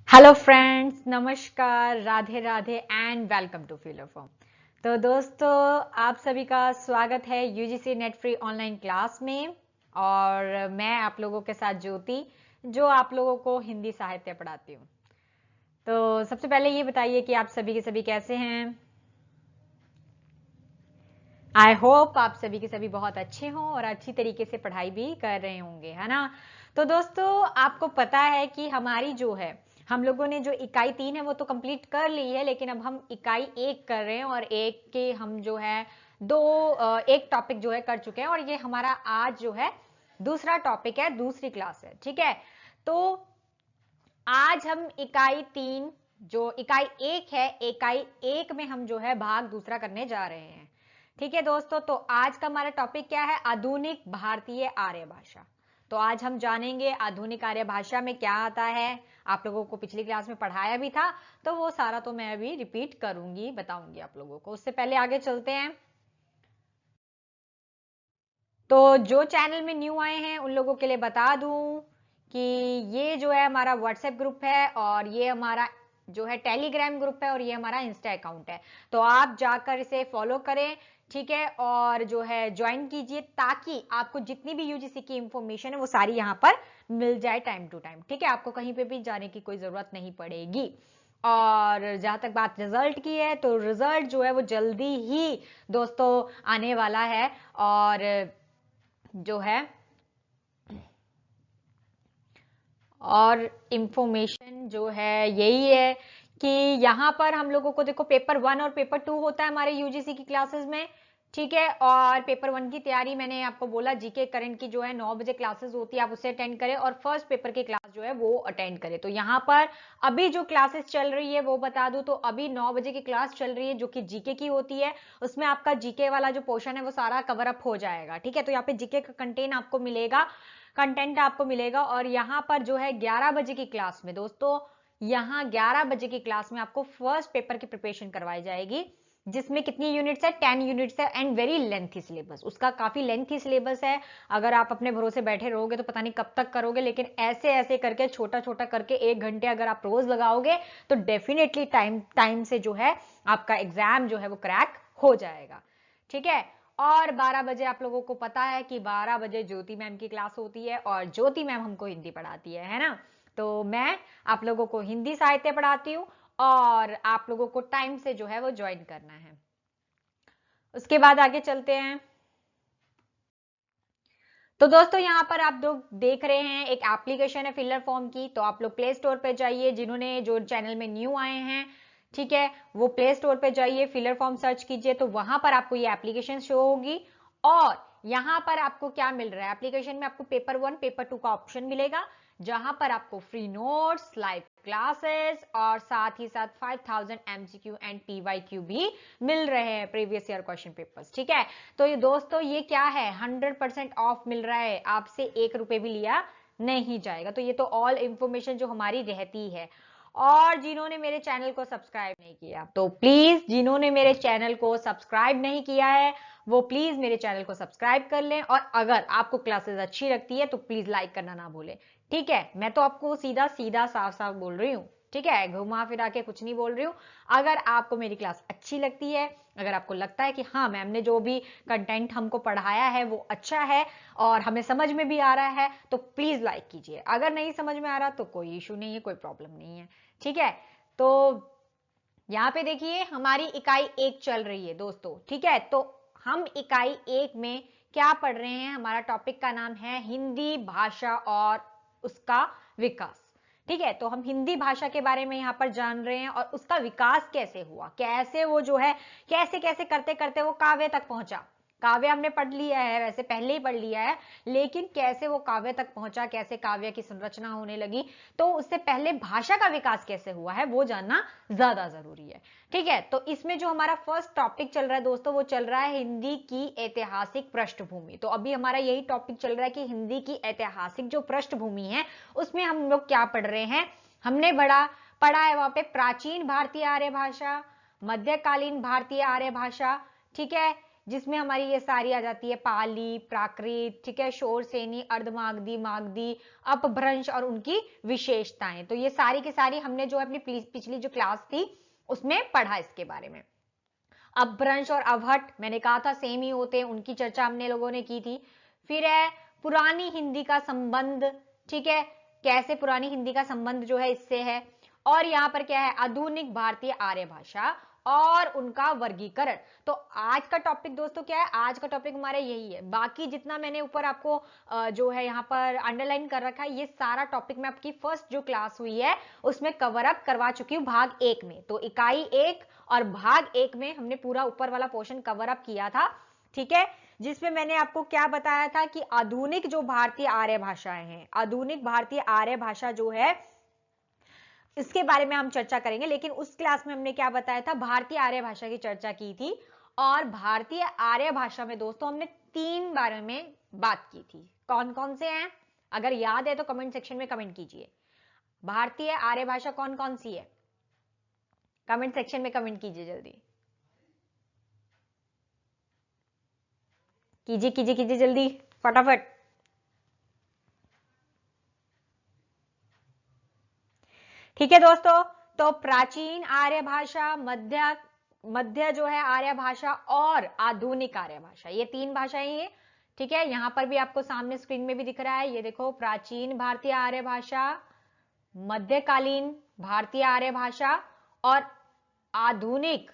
Hello friends, नमस्कार, Radhe Radhe and welcome to feeler form. तो दोस्तों, आप सभी का स्वागत है UGC NET free online class में। और मैं आप लोगों के साथ ज्योति, जो आप लोगों को हिंदी साहित्य पढ़ाती हूँ। तो सबसे पहले ये बताइए कि आप सभी के सभी कैसे हैं। आई होप आप सभी के सभी बहुत अच्छे हों और अच्छी तरीके से पढ़ाई भी कर रहे होंगे, है ना। तो दोस्तों, आपको पता है कि हमारी जो है, हम लोगों ने जो इकाई 3 है वो तो कंप्लीट कर ली है, लेकिन अब हम इकाई 1 कर रहे हैं और एक के हम जो है एक टॉपिक जो है कर चुके हैं और ये हमारा आज जो है दूसरा टॉपिक है, दूसरी क्लास है। ठीक है, तो आज हम इकाई 3 जो इकाई 1 है, इकाई 1 में हम जो है भाग दूसरा करने जा रहे हैं। ठीक है दोस्तों, तो आज का हमारा टॉपिक क्या है? आधुनिक भारतीय आर्य भाषा। तो आज हम जानेंगे आधुनिक आर्य भाषा में क्या आता है। आप लोगों को पिछली क्लास में पढ़ाया भी था, तो वो सारा तो मैं अभी रिपीट करूंगी, बताऊंगी आप लोगों को। उससे पहले आगे चलते हैं। तो जो चैनल में न्यू आए हैं उन लोगों के लिए बता दूं कि ये जो है हमारा व्हाट्सएप ग्रुप है और ये हमारा जो है टेलीग्राम ग्रुप है और ये हमारा इंस्टा अकाउंट है। तो आप जाकर इसे फॉलो करें, ठीक है, और जो है ज्वाइन कीजिए ताकि आपको जितनी भी यूजीसी की इंफॉर्मेशन है वो सारी यहाँ पर मिल जाए टाइम टू टाइम। ठीक है, आपको कहीं पे भी जाने की कोई जरूरत नहीं पड़ेगी। और जहां तक बात रिजल्ट की है, तो रिजल्ट जो है वो जल्दी ही दोस्तों आने वाला है। और जो है और इंफॉर्मेशन जो है यही है कि यहाँ पर हम लोगों को देखो, पेपर 1 और पेपर 2 होता है हमारे यूजीसी की क्लासेस में। ठीक है, और पेपर 1 की तैयारी मैंने आपको बोला, जीके करंट की जो है 9 बजे क्लासेस होती है, आप उसे अटेंड करें और फर्स्ट पेपर की क्लास जो है वो अटेंड करें। तो यहाँ पर अभी जो क्लासेस चल रही है वो बता दूं, तो अभी 9 बजे की क्लास चल रही है जो कि जीके की होती है। उसमें आपका जीके वाला जो पोर्शन है वो सारा कवर अप हो जाएगा। ठीक है, तो यहाँ पे जीके का कंटेंट आपको मिलेगा। और यहाँ पर जो है 11 बजे की क्लास में दोस्तों, यहाँ 11 बजे की क्लास में आपको फर्स्ट पेपर की प्रिपरेशन करवाई जाएगी, जिसमें कितनी यूनिट्स है? 10 यूनिट्स है एंड वेरी लेंथी सिलेबस। उसका काफी लेंथी सिलेबस है। अगर आप अपने भरोसे बैठे रहोगे तो पता नहीं कब तक करोगे, लेकिन ऐसे ऐसे करके छोटा छोटा करके 1 घंटे अगर आप रोज लगाओगे तो डेफिनेटली टाइम टाइम से जो है आपका एग्जाम जो है वो क्रैक हो जाएगा। ठीक है, और 12 बजे आप लोगों को पता है कि 12 बजे ज्योति मैम की क्लास होती है और ज्योति मैम हमको हिंदी पढ़ाती है ना। तो मैं आप लोगों को हिंदी साहित्य पढ़ाती हूँ और आप लोगों को टाइम से जो है वो ज्वाइन करना है। उसके बाद आगे चलते हैं। तो दोस्तों, यहाँ पर आप लोग देख रहे हैं एक एप्लीकेशन है फिलर फॉर्म की। तो आप लोग प्ले स्टोर पे जाइए, जिन्होंने जो चैनल में न्यू आए हैं, ठीक है, वो प्ले स्टोर पे जाइए, फिलर फॉर्म सर्च कीजिए, तो वहां पर आपको ये एप्लीकेशन शो होगी। और यहाँ पर आपको क्या मिल रहा है? एप्लीकेशन में आपको पेपर 1 पेपर 2 का ऑप्शन मिलेगा, जहां पर आपको फ्री नोट्स, लाइव क्लासेस और साथ ही साथ 5000 एमसीक्यू एंड पीवाईक्यू भी मिल रहे हैं, प्रीवियस ईयर क्वेश्चन पेपर्स। ठीक है, तो ये दोस्तों ये क्या है? 100% ऑफ मिल रहा है, आपसे 1 रुपए भी लिया नहीं जाएगा। तो ये तो ऑल इंफॉर्मेशन जो हमारी रहती है। और जिन्होंने मेरे चैनल को सब्सक्राइब नहीं किया, तो प्लीज जिन्होंने मेरे चैनल को सब्सक्राइब नहीं किया है वो प्लीज मेरे चैनल को सब्सक्राइब कर लें। और अगर आपको क्लासेस अच्छी लगती है तो प्लीज लाइक करना ना भूलें। ठीक है, मैं तो आपको सीधा सीधा साफ साफ बोल रही हूँ। ठीक है, घुमा फिरा के कुछ नहीं बोल रही हूँ। अगर आपको मेरी क्लास अच्छी लगती है, अगर आपको लगता है कि हाँ मैम ने जो भी कंटेंट हमको पढ़ाया है वो अच्छा है और हमें समझ में भी आ रहा है, तो प्लीज लाइक कीजिए। अगर नहीं समझ में आ रहा तो कोई इशू नहीं है, कोई प्रॉब्लम नहीं है। ठीक है, तो यहाँ पे देखिए हमारी इकाई 1 चल रही है दोस्तों। ठीक है, तो हम इकाई 1 में क्या पढ़ रहे हैं? हमारा टॉपिक का नाम है हिंदी भाषा और उसका विकास। ठीक है, तो हम हिंदी भाषा के बारे में यहाँ पर जान रहे हैं और उसका विकास कैसे हुआ, कैसे वो जो है कैसे कैसे करते करते वो काव्य तक पहुंचा। काव्य हमने पढ़ लिया है, वैसे पहले ही पढ़ लिया है, लेकिन कैसे वो काव्य तक पहुंचा, कैसे काव्य की संरचना होने लगी, तो उससे पहले भाषा का विकास कैसे हुआ है वो जानना ज्यादा जरूरी है। ठीक है, तो इसमें जो हमारा फर्स्ट टॉपिक चल रहा है दोस्तों, वो चल रहा है हिंदी की ऐतिहासिक पृष्ठभूमि। तो अभी हमारा यही टॉपिक चल रहा है कि हिंदी की ऐतिहासिक जो पृष्ठभूमि है उसमें हम लोग क्या पढ़ रहे हैं। हमने पढ़ा है वहां पे प्राचीन भारतीय आर्य भाषा, मध्यकालीन भारतीय आर्य भाषा, ठीक है, जिसमें हमारी ये सारी आ जाती है पाली, प्राकृत, ठीक है, शोर सेनी, अर्धमागधी, मागधी, अपभ्रंश और उनकी विशेषताएं। तो ये सारी की सारी हमने जो अपनी पिछली जो क्लास थी उसमें पढ़ा इसके बारे में। अपभ्रंश और अवहट मैंने कहा था सेम ही होते हैं, उनकी चर्चा हमने लोगों ने की थी। फिर है पुरानी हिंदी का संबंध, ठीक है, कैसे पुरानी हिंदी का संबंध जो है इससे है। और यहाँ पर क्या है, आधुनिक भारतीय आर्य भाषा और उनका वर्गीकरण। तो आज का टॉपिक दोस्तों क्या है, आज का टॉपिक हमारा यही है। बाकी जितना मैंने ऊपर आपको जो है यहाँ पर अंडरलाइन कर रखा है, ये सारा टॉपिक में आपकी फर्स्ट जो क्लास हुई है उसमें कवर अप करवा चुकी हूँ भाग 1 में। तो इकाई 1 और भाग 1 में हमने पूरा ऊपर वाला पोर्शन कवर अप किया था, ठीक है, जिसमें मैंने आपको क्या बताया था कि आधुनिक जो भारतीय आर्य भाषाएं हैं, आधुनिक भारतीय आर्य भाषा जो है इसके बारे में हम चर्चा करेंगे। लेकिन उस क्लास में हमने क्या बताया था, भारतीय आर्य भाषा की चर्चा की थी। और भारतीय आर्य भाषा में दोस्तों हमने 3 बारे में बात की थी। कौन कौन से हैं, अगर याद है तो कमेंट सेक्शन में कमेंट कीजिए। भारतीय आर्य भाषा कौन कौन सी है, कमेंट सेक्शन में कमेंट कीजिए, जल्दी कीजिए कीजिए कीजिए, जल्दी फटाफट। ठीक है दोस्तों, तो प्राचीन आर्य भाषा, मध्य जो है आर्य भाषा और आधुनिक आर्य भाषा, ये 3 भाषाएं हैं, ठीक है। यहां पर भी आपको सामने स्क्रीन में भी दिख रहा है, ये देखो, प्राचीन भारतीय आर्य भाषा, मध्यकालीन भारतीय आर्य भाषा और आधुनिक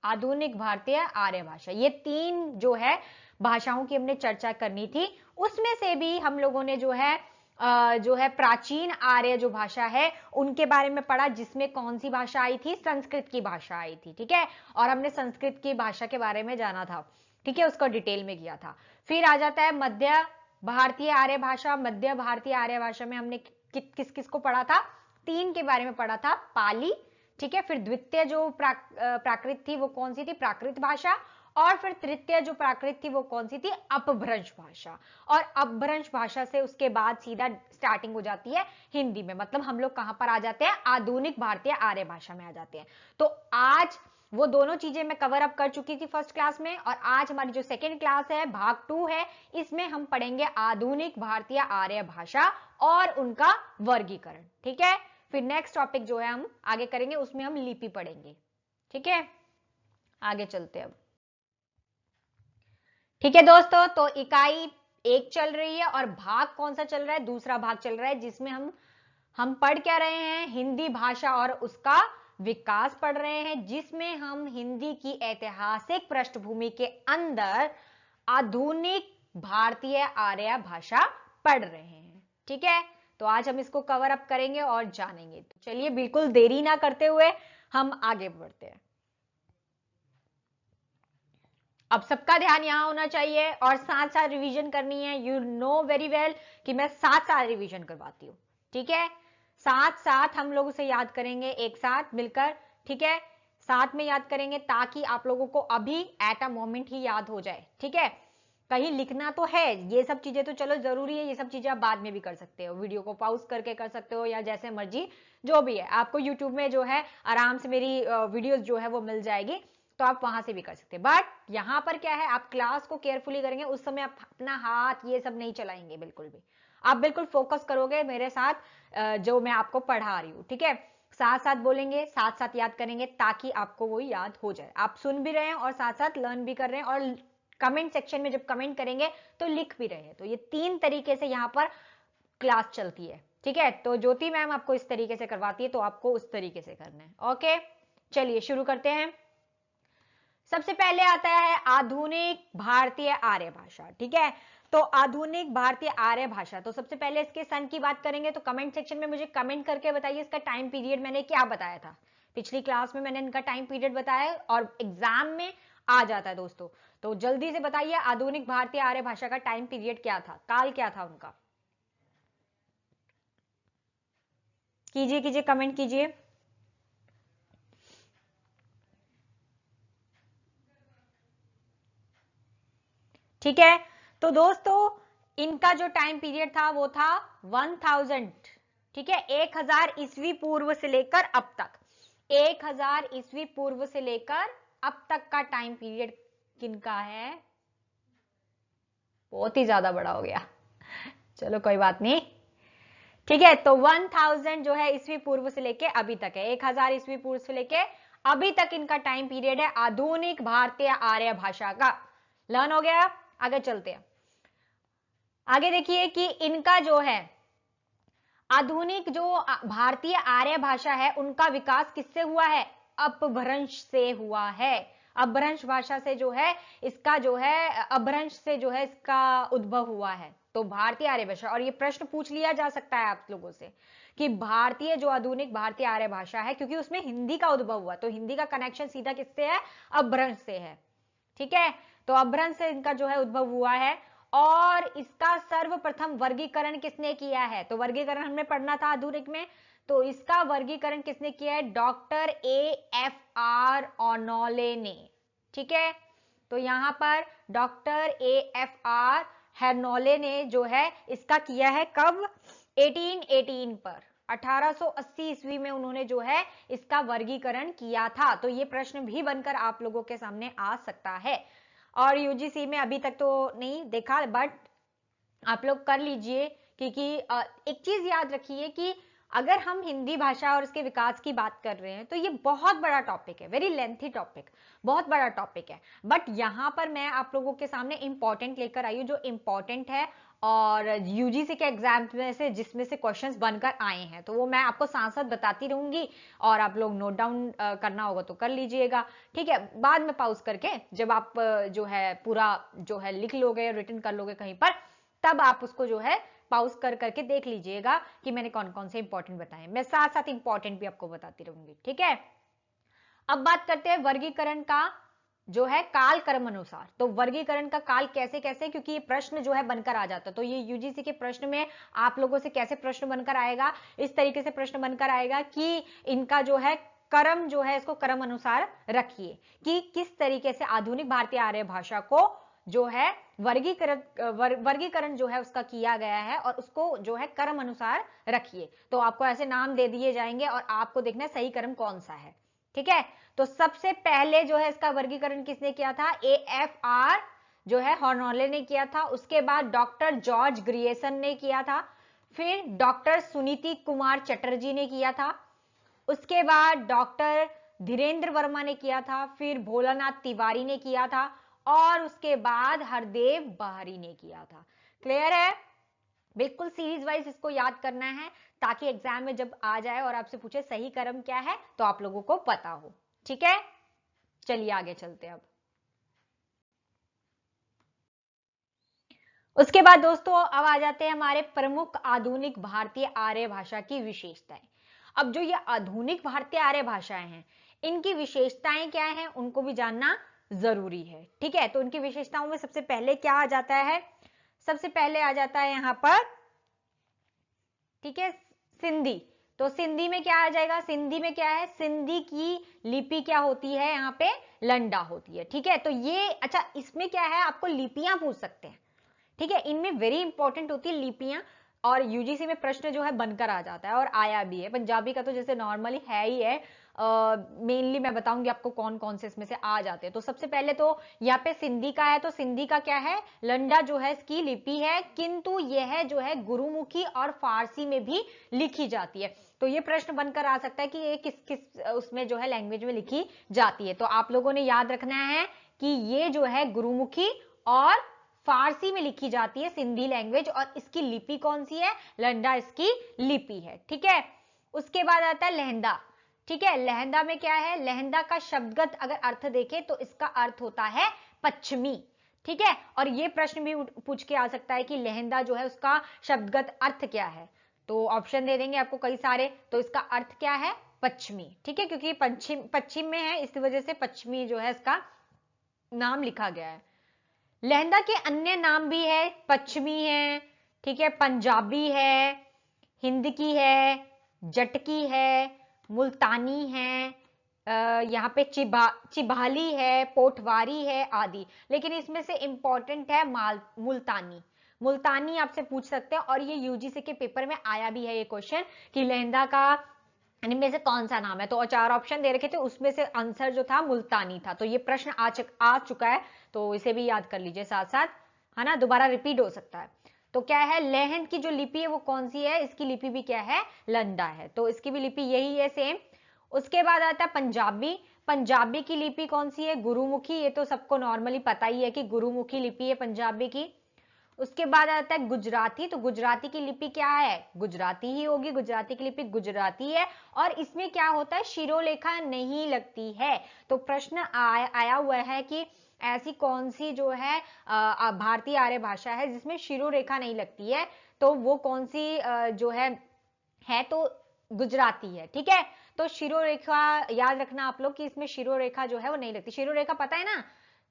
भारतीय आर्य भाषा। ये 3 जो है भाषाओं की हमने चर्चा करनी थी। उसमें से भी हम लोगों ने जो है प्राचीन आर्य जो भाषा है उनके बारे में पढ़ा, जिसमें कौन सी भाषा आई थी, संस्कृत की भाषा आई थी, ठीक है। और हमने संस्कृत की भाषा के बारे में जाना था, ठीक है, उसको डिटेल में किया था। फिर आ जाता है मध्य भारतीय आर्य भाषा। मध्य भारतीय आर्य भाषा में हमने किस किस को पढ़ा था, 3 के बारे में पढ़ा था, पाली, ठीक है, फिर द्वितीय जो प्राकृत थी वो कौन सी थी, प्राकृत भाषा, और फिर तृतीय जो प्राकृत थी वो कौन सी थी, अपभ्रंश भाषा। और अपभ्रंश भाषा से उसके बाद सीधा स्टार्टिंग हो जाती है हिंदी में, मतलब हम लोग कहां पर आ जाते हैं, आधुनिक भारतीय आर्य भाषा में आ जाते हैं। तो आज वो दोनों चीजें मैं कवर अप कर चुकी थी फर्स्ट क्लास में, और आज हमारी जो सेकेंड क्लास है भाग 2 है, इसमें हम पढ़ेंगे आधुनिक भारतीय आर्य भाषा और उनका वर्गीकरण, ठीक है। फिर नेक्स्ट टॉपिक जो है हम आगे करेंगे, उसमें हम लिपि पढ़ेंगे, ठीक है। आगे चलते हैं अब, ठीक है दोस्तों। तो इकाई 1 चल रही है और भाग कौन सा चल रहा है, दूसरा भाग चल रहा है, जिसमें हम पढ़ क्या रहे हैं, हिंदी भाषा और उसका विकास पढ़ रहे हैं, जिसमें हम हिंदी की ऐतिहासिक पृष्ठभूमि के अंदर आधुनिक भारतीय आर्य भाषा पढ़ रहे हैं, ठीक है। तो आज हम इसको कवर अप करेंगे और जानेंगे। तो चलिए बिल्कुल देरी ना करते हुए हम आगे बढ़ते हैं। अब सबका ध्यान यहां होना चाहिए और साथ साथ रिवीजन करनी है। यू नो वेरी वेल कि मैं साथ साथ रिवीजन करवाती हूं, ठीक है। साथ साथ हम लोग उसे याद करेंगे एक साथ मिलकर, ठीक है, साथ में याद करेंगे ताकि आप लोगों को अभी एट अ मोमेंट ही याद हो जाए, ठीक है। कहीं लिखना तो है, ये सब चीजें तो चलो जरूरी है, ये सब चीजें आप बाद में भी कर सकते हो, वीडियो को पॉज करके कर सकते हो या जैसे मर्जी, जो भी है। आपको यूट्यूब में जो है आराम से मेरी वीडियोस जो है वो मिल जाएगी, तो आप वहां से भी कर सकते हैं। बट यहां पर क्या है, आप क्लास को केयरफुली करेंगे, उस समय आप अपना हाथ ये सब नहीं चलाएंगे बिल्कुल भी। आप बिल्कुल फोकस करोगे मेरे साथ जो मैं आपको पढ़ा रही हूं, ठीक है। साथ साथ बोलेंगे, साथ साथ याद करेंगे, ताकि आपको वो याद हो जाए। आप सुन भी रहे हैं और साथ साथ लर्न भी कर रहे हैं, और कमेंट सेक्शन में जब कमेंट करेंगे तो लिख भी रहे हैं। तो ये 3 तरीके से यहाँ पर क्लास चलती है, ठीक है। तो ज्योति मैम आपको इस तरीके से करवाती है, तो आपको उस तरीके से करना है, ओके। चलिए शुरू करते हैं। सबसे पहले आता है आधुनिक भारतीय आर्य भाषा, ठीक है। तो आधुनिक भारतीय आर्य भाषा, तो सबसे पहले इसके सन की बात करेंगे। तो कमेंट सेक्शन में मुझे कमेंट करके बताइए इसका टाइम पीरियड मैंने क्या बताया था। पिछली क्लास में मैंने इनका टाइम पीरियड बताया और एग्जाम में आ जाता है दोस्तों। तो जल्दी से बताइए आधुनिक भारतीय आर्य भाषा का टाइम पीरियड क्या था, काल क्या था उनका। कीजिए कीजिए, कमेंट कीजिए। ठीक है, तो दोस्तों इनका जो टाइम पीरियड था वो था 1000, ठीक है, 1000 ईस्वी पूर्व से लेकर अब तक, 1000 ईस्वी पूर्व से लेकर अब तक का टाइम पीरियड किनका है? बहुत ही ज्यादा बड़ा हो गया, चलो कोई बात नहीं। ठीक है, तो 1000 जो है ईस्वी पूर्व से लेके अभी तक है, 1000 ईस्वी पूर्व से लेके अभी तक इनका टाइम पीरियड है आधुनिक भारतीय आर्य भाषा का। लर्न हो गया? आगे चलते हैं। आगे देखिए कि इनका जो है आधुनिक जो भारतीय आर्य भाषा है उनका विकास किससे हुआ है? अपभ्रंश से हुआ है। अपभ्रंश भाषा से जो है इसका जो है अपभ्रंश से जो है इसका उद्भव हुआ है। तो भारतीय आर्य भाषा, और ये प्रश्न पूछ लिया जा सकता है आप लोगों से कि भारतीय जो आधुनिक भारतीय आर्य भाषा है, क्योंकि उसमें हिंदी का उद्भव हुआ, तो हिंदी का कनेक्शन सीधा किससे है? अपभ्रंश से है। ठीक है, तो अपभ्रंश से इनका जो है उद्भव हुआ है। और इसका सर्वप्रथम वर्गीकरण किसने किया है? तो वर्गीकरण हमने पढ़ना था आधुनिक में, तो इसका वर्गीकरण किसने किया है? डॉक्टर AFR ऑनोले ने। ठीक है, तो यहां पर डॉक्टर AFR हेर्नोले ने जो है इसका किया है कब? 1818 पर, 1880 ईस्वी में उन्होंने जो है इसका वर्गीकरण किया था। तो ये प्रश्न भी बनकर आप लोगों के सामने आ सकता है, और यूजीसी में अभी तक तो नहीं देखा, बट आप लोग कर लीजिए, क्योंकि एक चीज याद रखिए कि अगर हम हिंदी भाषा और इसके विकास की बात कर रहे हैं तो ये बहुत बड़ा टॉपिक है, वेरी लेंथी टॉपिक, बहुत बड़ा टॉपिक है। बट यहां पर मैं आप लोगों के सामने इंपॉर्टेंट लेकर आई हूं, जो इंपॉर्टेंट है और यूजीसी के एग्जाम में से जिसमें से क्वेश्चंस बनकर आए हैं, तो वो मैं आपको साथ साथ बताती रहूंगी, और आप लोग नोट डाउन करना होगा तो कर लीजिएगा। ठीक है, बाद में पॉज करके जब आप जो है पूरा जो है लिख लोगे, रिटन कर लोगे कहीं पर, तब आप उसको जो है पॉज कर करके देख लीजिएगा कि मैंने कौन कौन से इंपॉर्टेंट बताए। मैं साथ साथ इंपॉर्टेंट भी आपको बताती रहूंगी। ठीक है, अब बात करते हैं वर्गीकरण का जो है काल क्रम अनुसार। तो वर्गीकरण का काल कैसे कैसे, क्योंकि ये प्रश्न जो है बनकर आ जाता है, तो ये यूजीसी के प्रश्न में आप लोगों से कैसे प्रश्न बनकर आएगा? इस तरीके से प्रश्न बनकर आएगा कि इनका जो है क्रम जो है इसको क्रम अनुसार रखिए कि किस तरीके से आधुनिक भारतीय आर्य भाषा को जो है वर्गीकरण जो है उसका किया गया है, और उसको जो है क्रम अनुसार रखिए। तो आपको ऐसे नाम दे दिए जाएंगे और आपको देखना है सही क्रम कौन सा है। ठीक है, तो सबसे पहले जो है इसका वर्गीकरण किसने किया था? AFR जो है हॉर्नोले ने किया था। उसके बाद डॉक्टर जॉर्ज ग्रियसन ने किया था। फिर डॉक्टर सुनीति कुमार चटर्जी ने किया था। उसके बाद डॉक्टर धीरेन्द्र वर्मा ने किया था। फिर भोलानाथ तिवारी ने किया था, और उसके बाद हरदेव बहारी ने किया था। क्लियर है? बिल्कुल सीरीज वाइज इसको याद करना है, ताकि एग्जाम में जब आ जाए और आपसे पूछे सही क्रम क्या है तो आप लोगों को पता हो। ठीक है, चलिए आगे चलते हैं। अब उसके बाद दोस्तों अब आ जाते हैं हमारे प्रमुख आधुनिक भारतीय आर्य भाषा की विशेषताएं। अब जो ये आधुनिक भारतीय आर्य भाषाएं हैं, इनकी विशेषताएं क्या हैं उनको भी जानना जरूरी है। ठीक है, तो उनकी विशेषताओं में सबसे पहले क्या आ जाता है? सबसे पहले आ जाता है यहां पर, ठीक है, सिंधी। तो सिंधी में क्या आ जाएगा? सिंधी में क्या है? सिंधी की लिपि क्या होती है? यहाँ पे लंडा होती है। ठीक है, तो ये अच्छा, इसमें क्या है, आपको लिपियां पूछ सकते हैं। ठीक है, इनमें वेरी इंपॉर्टेंट होती है लिपियां, और यूजीसी में प्रश्न जो है बनकर आ जाता है और आया भी है। पंजाबी का तो जैसे नॉर्मली है ही है, मेनली मैं बताऊंगी आपको कौन कौन से इसमें से आ जाते हैं। तो सबसे पहले तो यहाँ पे सिंधी का है, तो सिंधी का क्या है? लंडा जो है इसकी लिपि है, किंतु यह जो है गुरुमुखी और फारसी में भी लिखी जाती है। तो ये प्रश्न बनकर आ सकता है कि ये किस किस उसमें जो है लैंग्वेज में लिखी जाती है। तो आप लोगों ने याद रखना है कि ये जो है गुरुमुखी और फारसी में लिखी जाती है सिंधी लैंग्वेज, और इसकी लिपि कौन सी है? लंडा इसकी लिपि है। ठीक है, उसके बाद आता है लहंदा। ठीक है, लहंदा में क्या है? लहंदा का शब्दगत अगर अर्थ देखें तो इसका अर्थ होता है पश्चिमी। ठीक है, और ये प्रश्न भी पूछ के आ सकता है कि लहंदा जो है उसका शब्दगत अर्थ क्या है? तो ऑप्शन दे देंगे आपको कई सारे, तो इसका अर्थ क्या है? पश्चिमी। ठीक है, क्योंकि पश्चिम में है इस वजह से पश्चिमी जो है इसका नाम लिखा गया है। लहंदा के अन्य नाम भी है, पश्चिमी है, ठीक है, पंजाबी है, हिंदकी है, जटकी है, मुल्तानी है, यहाँ पे चिभाली है, पोठवारी है आदि। लेकिन इसमें से इंपॉर्टेंट है मुल्तानी। मुल्तानी आपसे पूछ सकते हैं, और ये यूजीसी के पेपर में आया भी है ये क्वेश्चन कि लहंदा का इनमें से कौन सा नाम है? तो 4 ऑप्शन दे रखे थे, उसमें से आंसर जो था मुल्तानी था। तो ये प्रश्न आ चुका है, तो इसे भी याद कर लीजिए साथ साथ, है ना, दोबारा रिपीट हो सकता है। तो क्या है, लेहन की जो लिपि है वो कौन सी है? इसकी लिपि भी क्या है? लंडा है। तो इसकी भी लिपि यही है, सेम। उसके बाद आता है पंजाबी। पंजाबी की लिपि कौन सी है? गुरुमुखी। ये तो सबको नॉर्मली पता ही है कि गुरुमुखी लिपि है पंजाबी की। उसके बाद आता है गुजराती। तो गुजराती की लिपि क्या है? गुजराती ही होगी, गुजराती की लिपि गुजराती है। और इसमें क्या होता है, शिरोलेखा नहीं लगती है। तो प्रश्न आया हुआ है कि ऐसी कौन सी जो है भारतीय आर्य भाषा है जिसमें शिरोरेखा नहीं लगती है, तो वो कौन सी जो है तो गुजराती है। ठीक है, तो शिरोरेखा याद रखना आप लोग कि इसमें शिरोरेखा जो है वो नहीं लगती। शिरोरेखा पता है ना,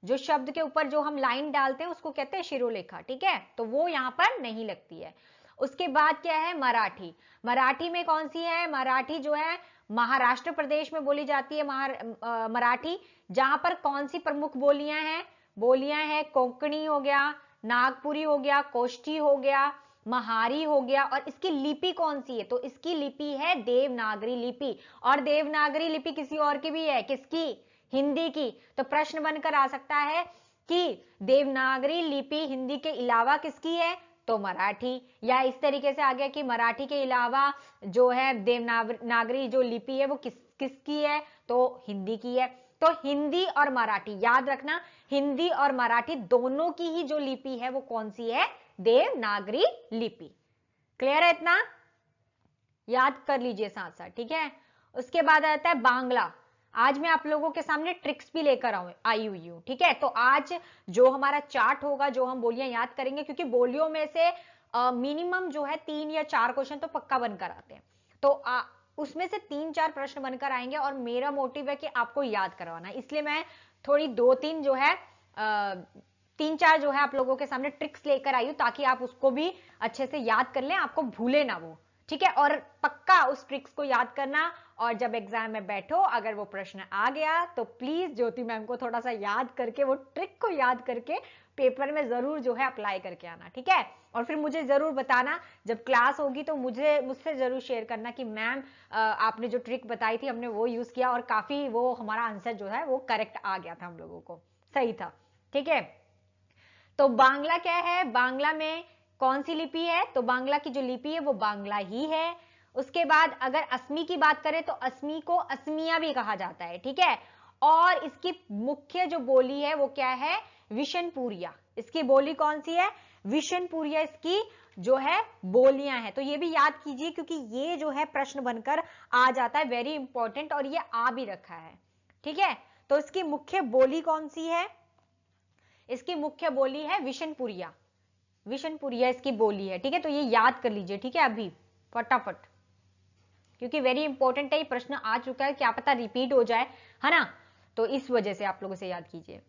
जो शब्द के ऊपर जो हम लाइन डालते हैं उसको कहते हैं शिरोलेखा। ठीक है, तो वो यहां पर नहीं लगती है। उसके बाद क्या है, मराठी। मराठी में कौन सी है? मराठी जो है महाराष्ट्र प्रदेश में बोली जाती है मराठी। जहां पर कौन सी प्रमुख बोलियां हैं? बोलियां हैं कोंकणी हो गया, नागपुरी हो गया, कोष्ठी हो गया, महारी हो गया। और इसकी लिपि कौन सी है? तो इसकी लिपि है देवनागरी लिपि। और देवनागरी लिपि किसी और की भी है, किसकी? हिंदी की। तो प्रश्न बनकर आ सकता है कि देवनागरी लिपि हिंदी के अलावा किसकी है? तो मराठी। या इस तरीके से आ गया कि मराठी के अलावा जो है देवनागरी जो लिपि है वो किसकी है? तो हिंदी की है। तो हिंदी और मराठी याद रखना, हिंदी और मराठी दोनों की ही जो लिपि है वो कौन सी है? देवनागरी लिपि। क्लियर है इतना? याद कर लीजिए साथ साथ। ठीक है, उसके बाद आता है बांग्ला। आज मैं आप लोगों के सामने ट्रिक्स भी लेकर आई हुई हूं। ठीक है, तो आज जो हमारा चार्ट होगा, जो हम बोलियां याद करेंगे, क्योंकि बोलियों में से मिनिमम जो है 3 या 4 क्वेश्चन तो पक्का बनकर आते हैं। तो उसमें से 3-4 प्रश्न बनकर आएंगे और मेरा मोटिव है कि आपको याद करवाना। इसलिए मैं थोड़ी 2-3 जो है 3-4 जो है आप लोगों के सामने ट्रिक्स लेकर आई हूं, ताकि आप उसको भी अच्छे से याद कर लें, आपको भूले ना वो। ठीक है, और पक्का उस ट्रिक्स को याद करना। और जब एग्जाम में बैठो, अगर वो प्रश्न आ गया तो प्लीज ज्योति मैम को थोड़ा सा याद करके, वो ट्रिक को याद करके पेपर में जरूर जो है अप्लाई करके आना। ठीक है, और फिर मुझे जरूर बताना जब क्लास होगी, तो मुझसे जरूर शेयर करना कि मैम आपने जो ट्रिक बताई थी हमने वो यूज किया और काफी वो हमारा आंसर जो है वो करेक्ट आ गया था, हम लोगों को सही था। ठीक है, तो बांग्ला क्या है? बांग्ला में कौन सी लिपि है? तो बांग्ला की जो लिपि है वो बांग्ला ही है। उसके बाद अगर असमी की बात करें तो असमी को असमिया भी कहा जाता है। ठीक है, और इसकी मुख्य जो बोली है वो क्या है? विशनपुरिया। इसकी बोली कौन सी है? विशनपुरिया इसकी जो है बोलियां है। तो ये भी याद कीजिए, क्योंकि ये जो है प्रश्न बनकर आ जाता है, वेरी इंपॉर्टेंट, और ये आ भी रखा है। ठीक है, तो इसकी मुख्य बोली कौन सी है? इसकी मुख्य बोली है विशनपुरिया। विशनपुरिया इसकी बोली है। ठीक है, तो ये याद कर लीजिए। ठीक है, अभी फटाफट, क्योंकि वेरी इंपॉर्टेंट है, ये प्रश्न आ चुका है, क्या पता रिपीट हो जाए, है ना। तो इस वजह से आप लोगों से याद कीजिए।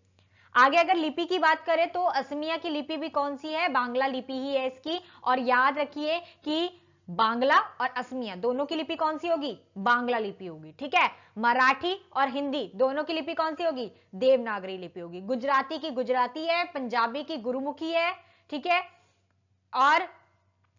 आगे अगर लिपि की बात करें तो असमिया की लिपि भी कौन सी है? बांग्ला लिपि ही है इसकी। और याद रखिए कि बांग्ला और असमिया दोनों की लिपि कौन सी होगी? बांग्ला लिपि होगी। ठीक है, मराठी और हिंदी दोनों की लिपि कौन सी होगी? देवनागरी लिपि होगी। गुजराती की गुजराती है, पंजाबी की गुरुमुखी है। ठीक है, और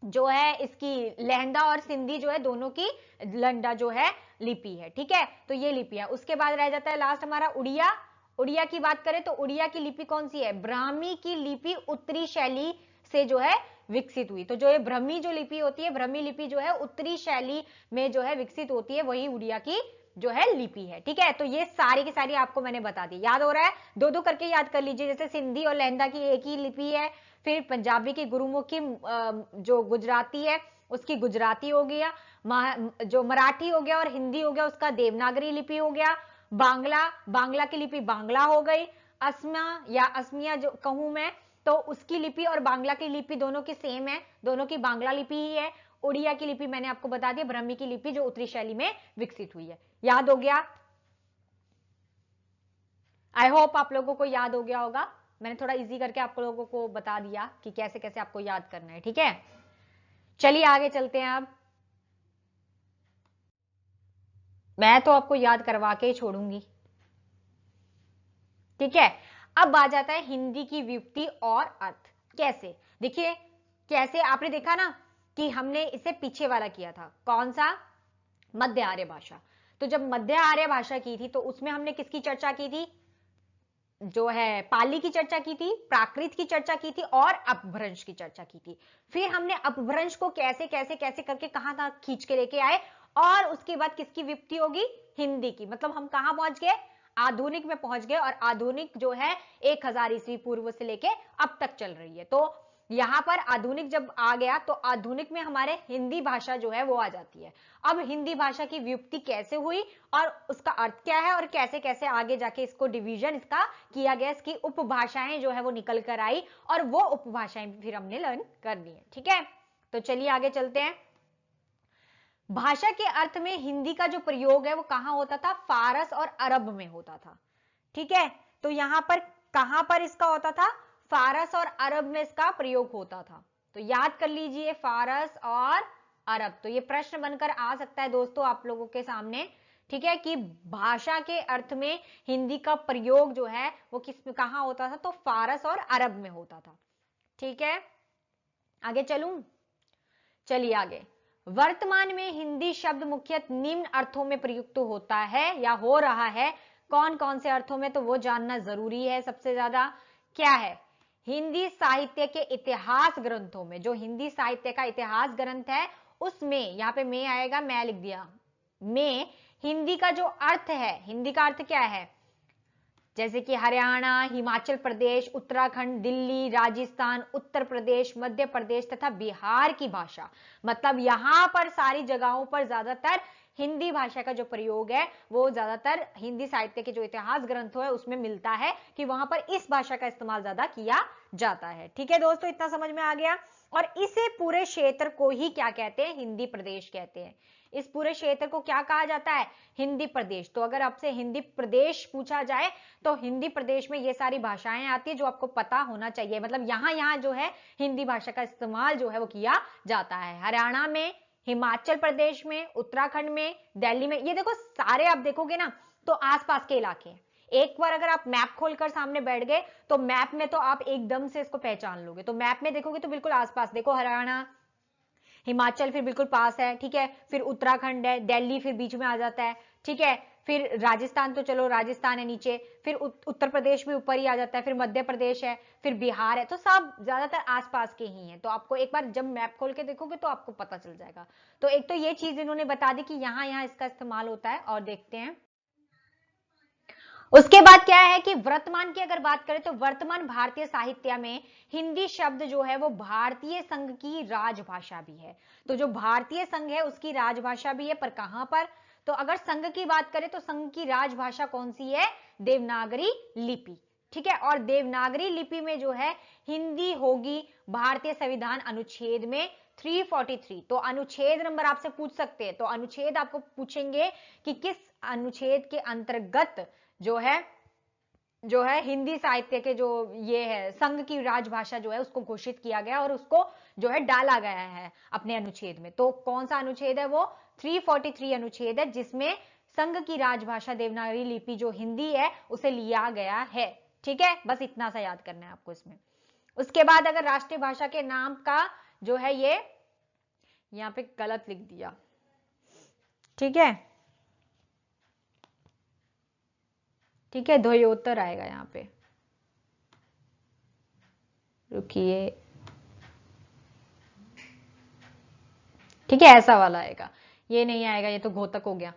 जो है इसकी लहंदा और सिंधी जो है दोनों की लंडा जो है लिपि है। ठीक है, तो ये लिपि है। उसके बाद रह जाता है लास्ट हमारा उड़िया। उड़िया की बात करें तो उड़िया की लिपि कौन सी है? ब्राह्मी की लिपि उत्तरी शैली से जो है विकसित हुई। तो जो ये ब्रह्मी जो लिपि होती है, ब्रह्मी लिपि जो है उत्तरी शैली में जो है विकसित होती है, वही उड़िया की जो है लिपि है। ठीक है, तो ये सारी की सारी आपको मैंने बता दी। याद हो रहा है? दो दो करके याद कर लीजिए। जैसे सिंधी और लहंदा की एक ही लिपि है, फिर पंजाबी की गुरुमुखी जो गुजराती है उसकी गुजराती हो गया, जो मराठी हो गया और हिंदी हो गया उसका देवनागरी लिपि हो गया, बांग्ला की लिपि बांग्ला हो गई, असमा या असमिया जो कहूं मैं तो उसकी लिपि और बांग्ला की लिपि दोनों की सेम है, दोनों की बांग्ला लिपि ही है। उड़िया की लिपि मैंने आपको बता दिया, ब्रह्मी की लिपि जो उत्तरी शैली में विकसित हुई है। याद हो गया? आई होप आप लोगों को याद हो गया होगा। मैंने थोड़ा इजी करके आप लोगों को बता दिया कि कैसे कैसे आपको याद करना है। ठीक है, चलिए आगे चलते हैं। अब मैं तो आपको याद करवा के ही छोड़ूंगी। ठीक है, अब आ जाता है हिंदी की व्युत्पत्ति और अर्थ। कैसे? देखिए, कैसे आपने देखा ना कि हमने इसे पीछे वाला किया था, कौन सा? मध्य आर्य भाषा। तो जब मध्य आर्य भाषा की थी तो उसमें हमने किसकी चर्चा की थी, जो है पाली की चर्चा की थी, प्राकृत की चर्चा की थी और अपभ्रंश की चर्चा की थी। फिर हमने अपभ्रंश को कैसे कैसे कैसे करके कहां तक खींच के लेके आए, और उसके बाद किसकी विपत्ति होगी, हिंदी की। मतलब हम कहां पहुंच गए, आधुनिक में पहुंच गए, और आधुनिक जो है 1000 ईस्वी पूर्व से लेके अब तक चल रही है। तो यहां पर आधुनिक जब आ गया तो आधुनिक में हमारे हिंदी भाषा जो है वो आ जाती है। अब हिंदी भाषा की व्युत्पत्ति कैसे हुई और उसका अर्थ क्या है, और कैसे कैसे आगे जाके इसको डिवीजन इसका किया गया, इसकी उपभाषाएं जो है वो निकल कर आई, और वो उपभाषाएं फिर हमने लर्न करनी है। ठीक है, तो चलिए आगे चलते हैं। भाषा के अर्थ में हिंदी का जो प्रयोग है वो कहां होता था, फारस और अरब में होता था। ठीक है, तो यहां पर कहां पर इसका होता था, फारस और अरब में इसका प्रयोग होता था। तो याद कर लीजिए फारस और अरब। तो ये प्रश्न बनकर आ सकता है दोस्तों आप लोगों के सामने। ठीक है, कि भाषा के अर्थ में हिंदी का प्रयोग जो है वो किस में कहां होता था, तो फारस और अरब में होता था। ठीक है, आगे चलूं, चलिए आगे। वर्तमान में हिंदी शब्द मुख्यतः निम्न अर्थों में प्रयुक्त होता है या हो रहा है। कौन कौन से अर्थों में, तो वो जानना जरूरी है। सबसे ज्यादा क्या है, हिंदी साहित्य के इतिहास ग्रंथों में, जो हिंदी साहित्य का इतिहास ग्रंथ है उसमें, यहां पे मैं आएगा, मैं लिख दिया, में हिंदी का जो अर्थ है, हिंदी का अर्थ क्या है, जैसे कि हरियाणा, हिमाचल प्रदेश, उत्तराखंड, दिल्ली, राजस्थान, उत्तर प्रदेश, मध्य प्रदेश तथा बिहार की भाषा। मतलब यहां पर सारी जगहों पर ज्यादातर हिंदी भाषा का जो प्रयोग है वो ज्यादातर हिंदी साहित्य के जो इतिहास ग्रंथों है उसमें मिलता है कि वहां पर इस भाषा का इस्तेमाल ज्यादा किया जाता है। ठीक है दोस्तों, इतना समझ में आ गया। और इसे पूरे क्षेत्र को ही क्या कहते हैं, हिंदी प्रदेश कहते हैं। इस पूरे क्षेत्र को क्या कहा जाता है, हिंदी प्रदेश। तो अगर आपसे हिंदी प्रदेश पूछा जाए तो हिंदी प्रदेश में ये सारी भाषाएं आती है जो आपको पता होना चाहिए। मतलब यहां यहां जो है हिंदी भाषा का इस्तेमाल जो है वो किया जाता है। हरियाणा में, हिमाचल प्रदेश में, उत्तराखंड में, दिल्ली में, ये देखो सारे आप देखोगे ना तो आसपास के इलाके हैं। एक बार अगर आप मैप खोलकर सामने बैठ गए तो मैप में तो आप एकदम से इसको पहचान लोगे। तो मैप में देखोगे तो बिल्कुल आसपास देखो, हरियाणा, हिमाचल फिर बिल्कुल पास है। ठीक है, फिर उत्तराखंड है, दिल्ली फिर बीच में आ जाता है। ठीक है, फिर राजस्थान, तो चलो राजस्थान है नीचे, फिर उत्तर प्रदेश भी ऊपर ही आ जाता है, फिर मध्य प्रदेश है, फिर बिहार है। तो सब ज्यादातर आसपास के ही हैं। तो आपको एक बार जब मैप खोल के देखोगे तो आपको पता चल जाएगा। तो एक तो ये चीज इन्होंने बता दी कि यहां यहां इसका इस्तेमाल होता है। और देखते हैं उसके बाद क्या है कि वर्तमान की अगर बात करें तो वर्तमान भारतीय साहित्य में हिंदी शब्द जो है वो भारतीय संघ की राजभाषा भी है। तो जो भारतीय संघ है उसकी राजभाषा भी है, पर कहां पर, तो अगर संघ की बात करें तो संघ की राजभाषा कौन सी है, देवनागरी लिपि। ठीक है, और देवनागरी लिपि में जो है हिंदी होगी भारतीय संविधान अनुच्छेद में 343। तो अनुच्छेद नंबर आपसे पूछ सकते हैं, तो अनुच्छेद आपको पूछेंगे कि किस अनुच्छेद के अंतर्गत जो है हिंदी साहित्य के जो ये है संघ की राजभाषा जो है उसको घोषित किया गया और उसको जो है डाला गया है अपने अनुच्छेद में। तो कौन सा अनुच्छेद है, वो 343 अनुच्छेद है, जिसमें संघ की राजभाषा देवनागरी लिपि जो हिंदी है उसे लिया गया है। ठीक है, बस इतना सा याद करना है आपको इसमें। उसके बाद अगर राष्ट्रीय भाषा के नाम का जो है ये यहां पे गलत लिख दिया। ठीक है, ठीक है, द्वयोत्तर आएगा यहां पे, रुकिए, ठीक है, ऐसा वाला आएगा, ये नहीं आएगा, ये तो घोतक हो गया।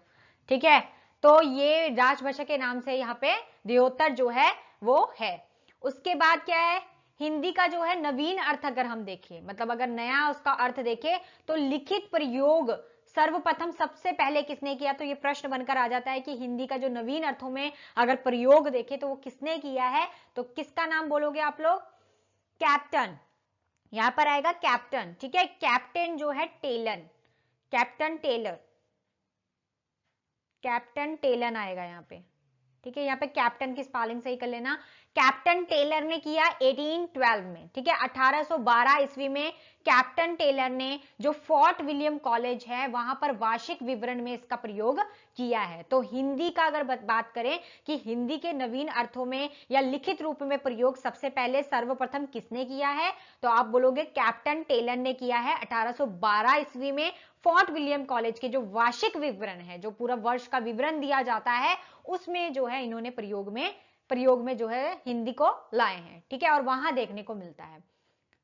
ठीक है, तो ये राजभाषा के नाम से यहाँ पे द्वयोत्तर जो है वो है। उसके बाद क्या है, हिंदी का जो है नवीन अर्थ अगर हम देखें, मतलब अगर नया उसका अर्थ देखें तो लिखित प्रयोग सर्वप्रथम सबसे पहले किसने किया, तो ये प्रश्न बनकर आ जाता है कि हिंदी का जो नवीन अर्थों में अगर प्रयोग देखें तो वो किसने किया है। तो किसका नाम बोलोगे आप लोग, कैप्टन, यहां पर आएगा कैप्टन। ठीक है, कैप्टन जो है टेलन, कैप्टन टेलर, कैप्टन टेलन आएगा यहाँ पे। ठीक है, यहाँ पे कैप्टन की स्पेलिंग सही कर लेना। कैप्टन टेलर ने किया 1812 में। ठीक है, 1812 ईस्वी में कैप्टन टेलर ने जो फोर्ट विलियम कॉलेज है वहां पर वार्षिक विवरण में इसका प्रयोग किया है। तो हिंदी का अगर बात करें कि हिंदी के नवीन अर्थों में या लिखित रूप में प्रयोग सबसे पहले सर्वप्रथम किसने किया है, तो आप बोलोगे कैप्टन टेलर ने किया है 1812 ईस्वी में फोर्ट विलियम कॉलेज के जो वार्षिक विवरण है, जो पूरा वर्ष का विवरण दिया जाता है, उसमें जो है इन्होंने प्रयोग में जो है हिंदी को लाए हैं, ठीक है, और वहां देखने को मिलता है।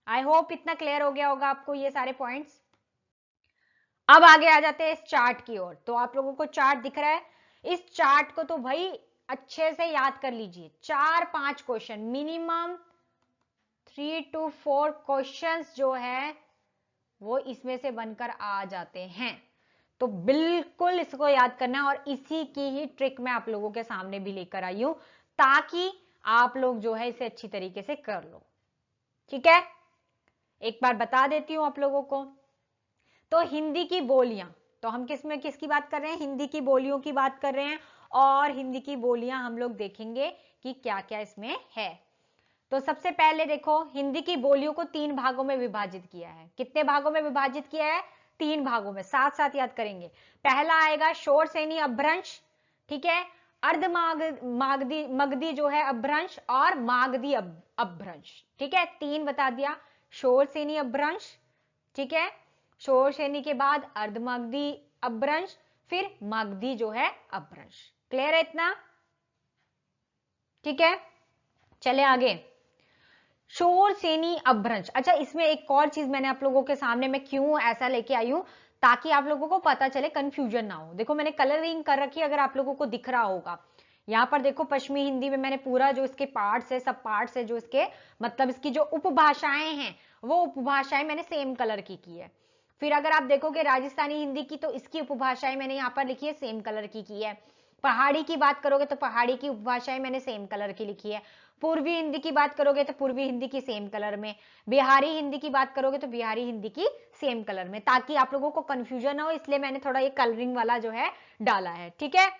आई होप इतना क्लियर हो गया होगा आपको ये सारे पॉइंट्स। अब आगे आ जाते हैं इस चार्ट की ओर। तो आप लोगों को चार्ट दिख रहा है, इस चार्ट को तो भाई अच्छे से याद कर लीजिए। 4-5 क्वेश्चन मिनिमम, 3 to 4 क्वेश्चंस जो है वो इसमें से बनकर आ जाते हैं। तो बिल्कुल इसको याद करना है, और इसी की ही ट्रिक मैं आप लोगों के सामने भी लेकर आई हूं, ताकि आप लोग जो है इसे अच्छी तरीके से कर लो, ठीक है। एक बार बता देती हूं आप लोगों को। तो हिंदी की बोलियां, तो हम किसकी बात कर रहे हैं, हिंदी की बोलियों की बात कर रहे हैं, और हिंदी की बोलियां हम लोग देखेंगे कि क्या क्या इसमें है। तो सबसे पहले देखो, हिंदी की बोलियों को 3 भागों में विभाजित किया है। कितने भागों में विभाजित किया है, 3 भागों में, साथ साथ याद करेंगे। पहला आएगा शोर सैनी अपभ्रंश, ठीक है, अर्ध मागधी मगधी जो है अपभ्रंश, और मागधी अपभ्रंश, ठीक है, 3 बता दिया। शोर सैनी अपभ्रंश, ठीक है, शोर सैनी के बाद अर्ध मागधी अपभ्रंश, फिर मागधी जो है अपभ्रंश। क्लियर है इतना, ठीक है। चले आगे, शोर सैनी अपभ्रंश। अच्छा, इसमें एक और चीज मैंने आप लोगों के सामने मैं क्यों ऐसा लेके आई हूं, ताकि आप लोगों को पता चले, कंफ्यूजन ना हो। देखो मैंने कलरिंग कर रखी है, अगर आप लोगों को दिख रहा होगा यहां पर, देखो पश्चिमी हिंदी में मैंने पूरा जो इसके पार्ट्स है, सब पार्ट्स है, जो इसके मतलब इसकी जो उपभाषाएं हैं, वो उपभाषाएं मैंने सेम कलर की है। फिर अगर आप देखोगे राजस्थानी हिंदी की, तो इसकी उपभाषाएं मैंने यहाँ पर लिखी है, सेम कलर की है। पहाड़ी की बात करोगे तो पहाड़ी की उपभाषाएं मैंने सेम कलर की लिखी है। पूर्वी हिंदी की बात करोगे तो पूर्वी हिंदी की सेम कलर में। बिहारी हिंदी की बात करोगे तो बिहारी हिंदी की सेम कलर में, ताकि आप लोगों को कंफ्यूजन ना हो, इसलिए मैंने थोड़ा ये कलरिंग वाला जो है डाला है, ठीक है।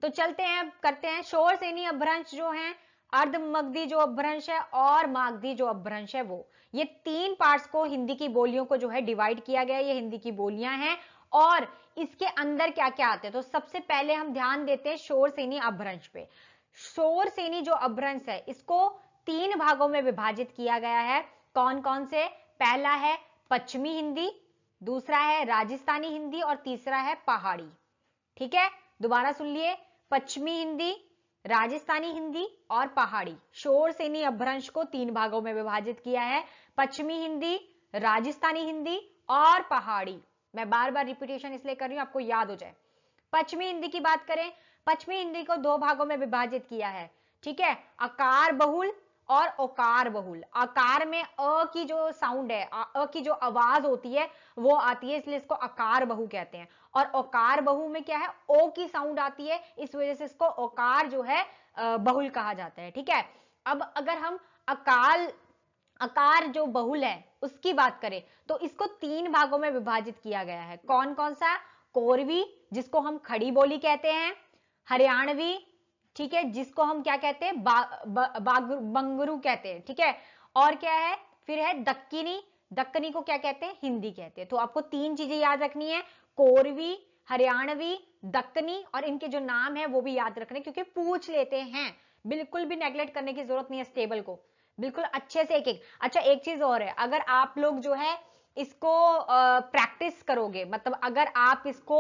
तो चलते हैं, करते हैं। शोर सैनी अपभ्रंश जो है, अर्ध मगधी जो अपभ्रंश है, और मागधी जो अपभ्रंश है, वो ये 3 पार्ट्स को हिंदी की बोलियों को जो है डिवाइड किया गया है। ये हिंदी की बोलियां हैं, और इसके अंदर क्या क्या आते हैं। तो सबसे पहले हम ध्यान देते हैं शोर सैनी अपभ्रंश पे। शोर सैनी जो अपभ्रंश है, इसको 3 भागों में विभाजित किया गया है। कौन कौन से, पहला है पश्चिमी हिंदी, दूसरा है राजस्थानी हिंदी, और तीसरा है पहाड़ी, ठीक है। दोबारा सुन लिए, पश्चिमी हिंदी, राजस्थानी हिंदी और पहाड़ी। शोर सैनी अपभ्रंश को 3 भागों में विभाजित किया है, पश्चिमी हिंदी, राजस्थानी हिंदी और पहाड़ी। मैं बार बार रिपीटेशन इसलिए कर रही हूं, आपको याद हो जाए। पश्चिमी हिंदी की बात करें, पश्चिमी हिंदी को 2 भागों में विभाजित किया है, ठीक है, आकार बहुल और ओकार बहुल। आकार में अ की जो साउंड है, अ की जो आवाज होती है वो आती है, इसलिए इसको आकार बहु कहते हैं। और ओकार बहु में क्या है, ओ की साउंड आती है, इस वजह से इसको ओकार जो है बहुल कहा जाता है, ठीक है। अब अगर हम आकार जो बहुल है उसकी बात करें, तो इसको 3 भागों में विभाजित किया गया है। कौन कौन सा, कोरवी जिसको हम खड़ी बोली कहते हैं, हरियाणवी, ठीक है, जिसको हम क्या कहते हैं, बंगरू कहते हैं, ठीक है, और क्या है, फिर है दक्कनी, दक्कनी को क्या कहते हैं, हिंदी कहते हैं। तो आपको 3 चीजें याद रखनी है, कोरवी, हरियाणवी, दक्कनी, और इनके जो नाम है वो भी याद रखने, क्योंकि पूछ लेते हैं। बिल्कुल भी नेग्लेक्ट करने की जरूरत नहीं है, स्टेबल को बिल्कुल अच्छे से एक एक। अच्छा, एक चीज और है, अगर आप लोग जो है इसको प्रैक्टिस करोगे, मतलब अगर आप इसको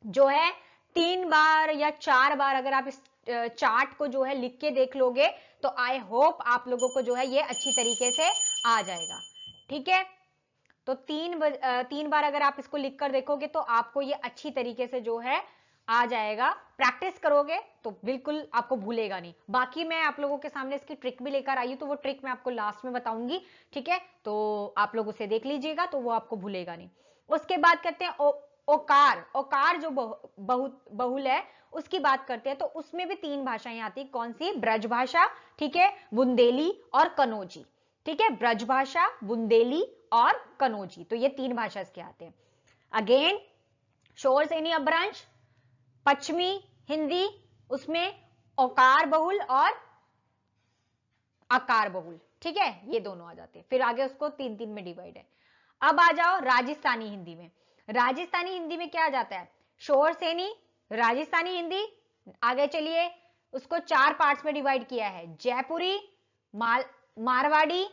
जो है 3 बार या 4 बार अगर आप इस चार्ट को जो है लिख के देख लोगे, तो आई होप आप लोगों को जो है ये अच्छी तरीके से आ जाएगा, ठीक है। तो 3 बार अगर आप इसको लिख कर देखोगे, तो आपको ये अच्छी तरीके से जो है आ जाएगा। प्रैक्टिस करोगे तो बिल्कुल आपको भूलेगा नहीं। बाकी मैं आप लोगों के सामने इसकी ट्रिक भी लेकर आई हूं, तो वो ट्रिक मैं आपको लास्ट में बताऊंगी, ठीक है। तो आप लोग उसे देख लीजिएगा, तो वो आपको भूलेगा नहीं। उसके बाद करते हैं ओकार। ओकार जो बहुत बहुल है उसकी बात करते हैं, तो उसमें भी 3 भाषाएं आती है। कौन सी, ब्रजभाषा, ठीक है, बुंदेली और कनौजी, ठीक है, ब्रजभाषा, बुंदेली और कनौजी, तो ये 3 भाषा इसके आते हैं। अगेन, शोर सैनी अपभ्रंश, पश्चिमी हिंदी, उसमें ओकार बहुल और आकार बहुल, ठीक है, ये दोनों आ जाते हैं। फिर आगे उसको 3-3 में डिवाइड है। अब आ जाओ राजस्थानी हिंदी में। राजस्थानी हिंदी में क्या आ जाता है, शोर सैनी, राजस्थानी हिंदी। आगे चलिए, उसको 4 पार्ट्स में डिवाइड किया है, जयपुरी, मारवाड़ी,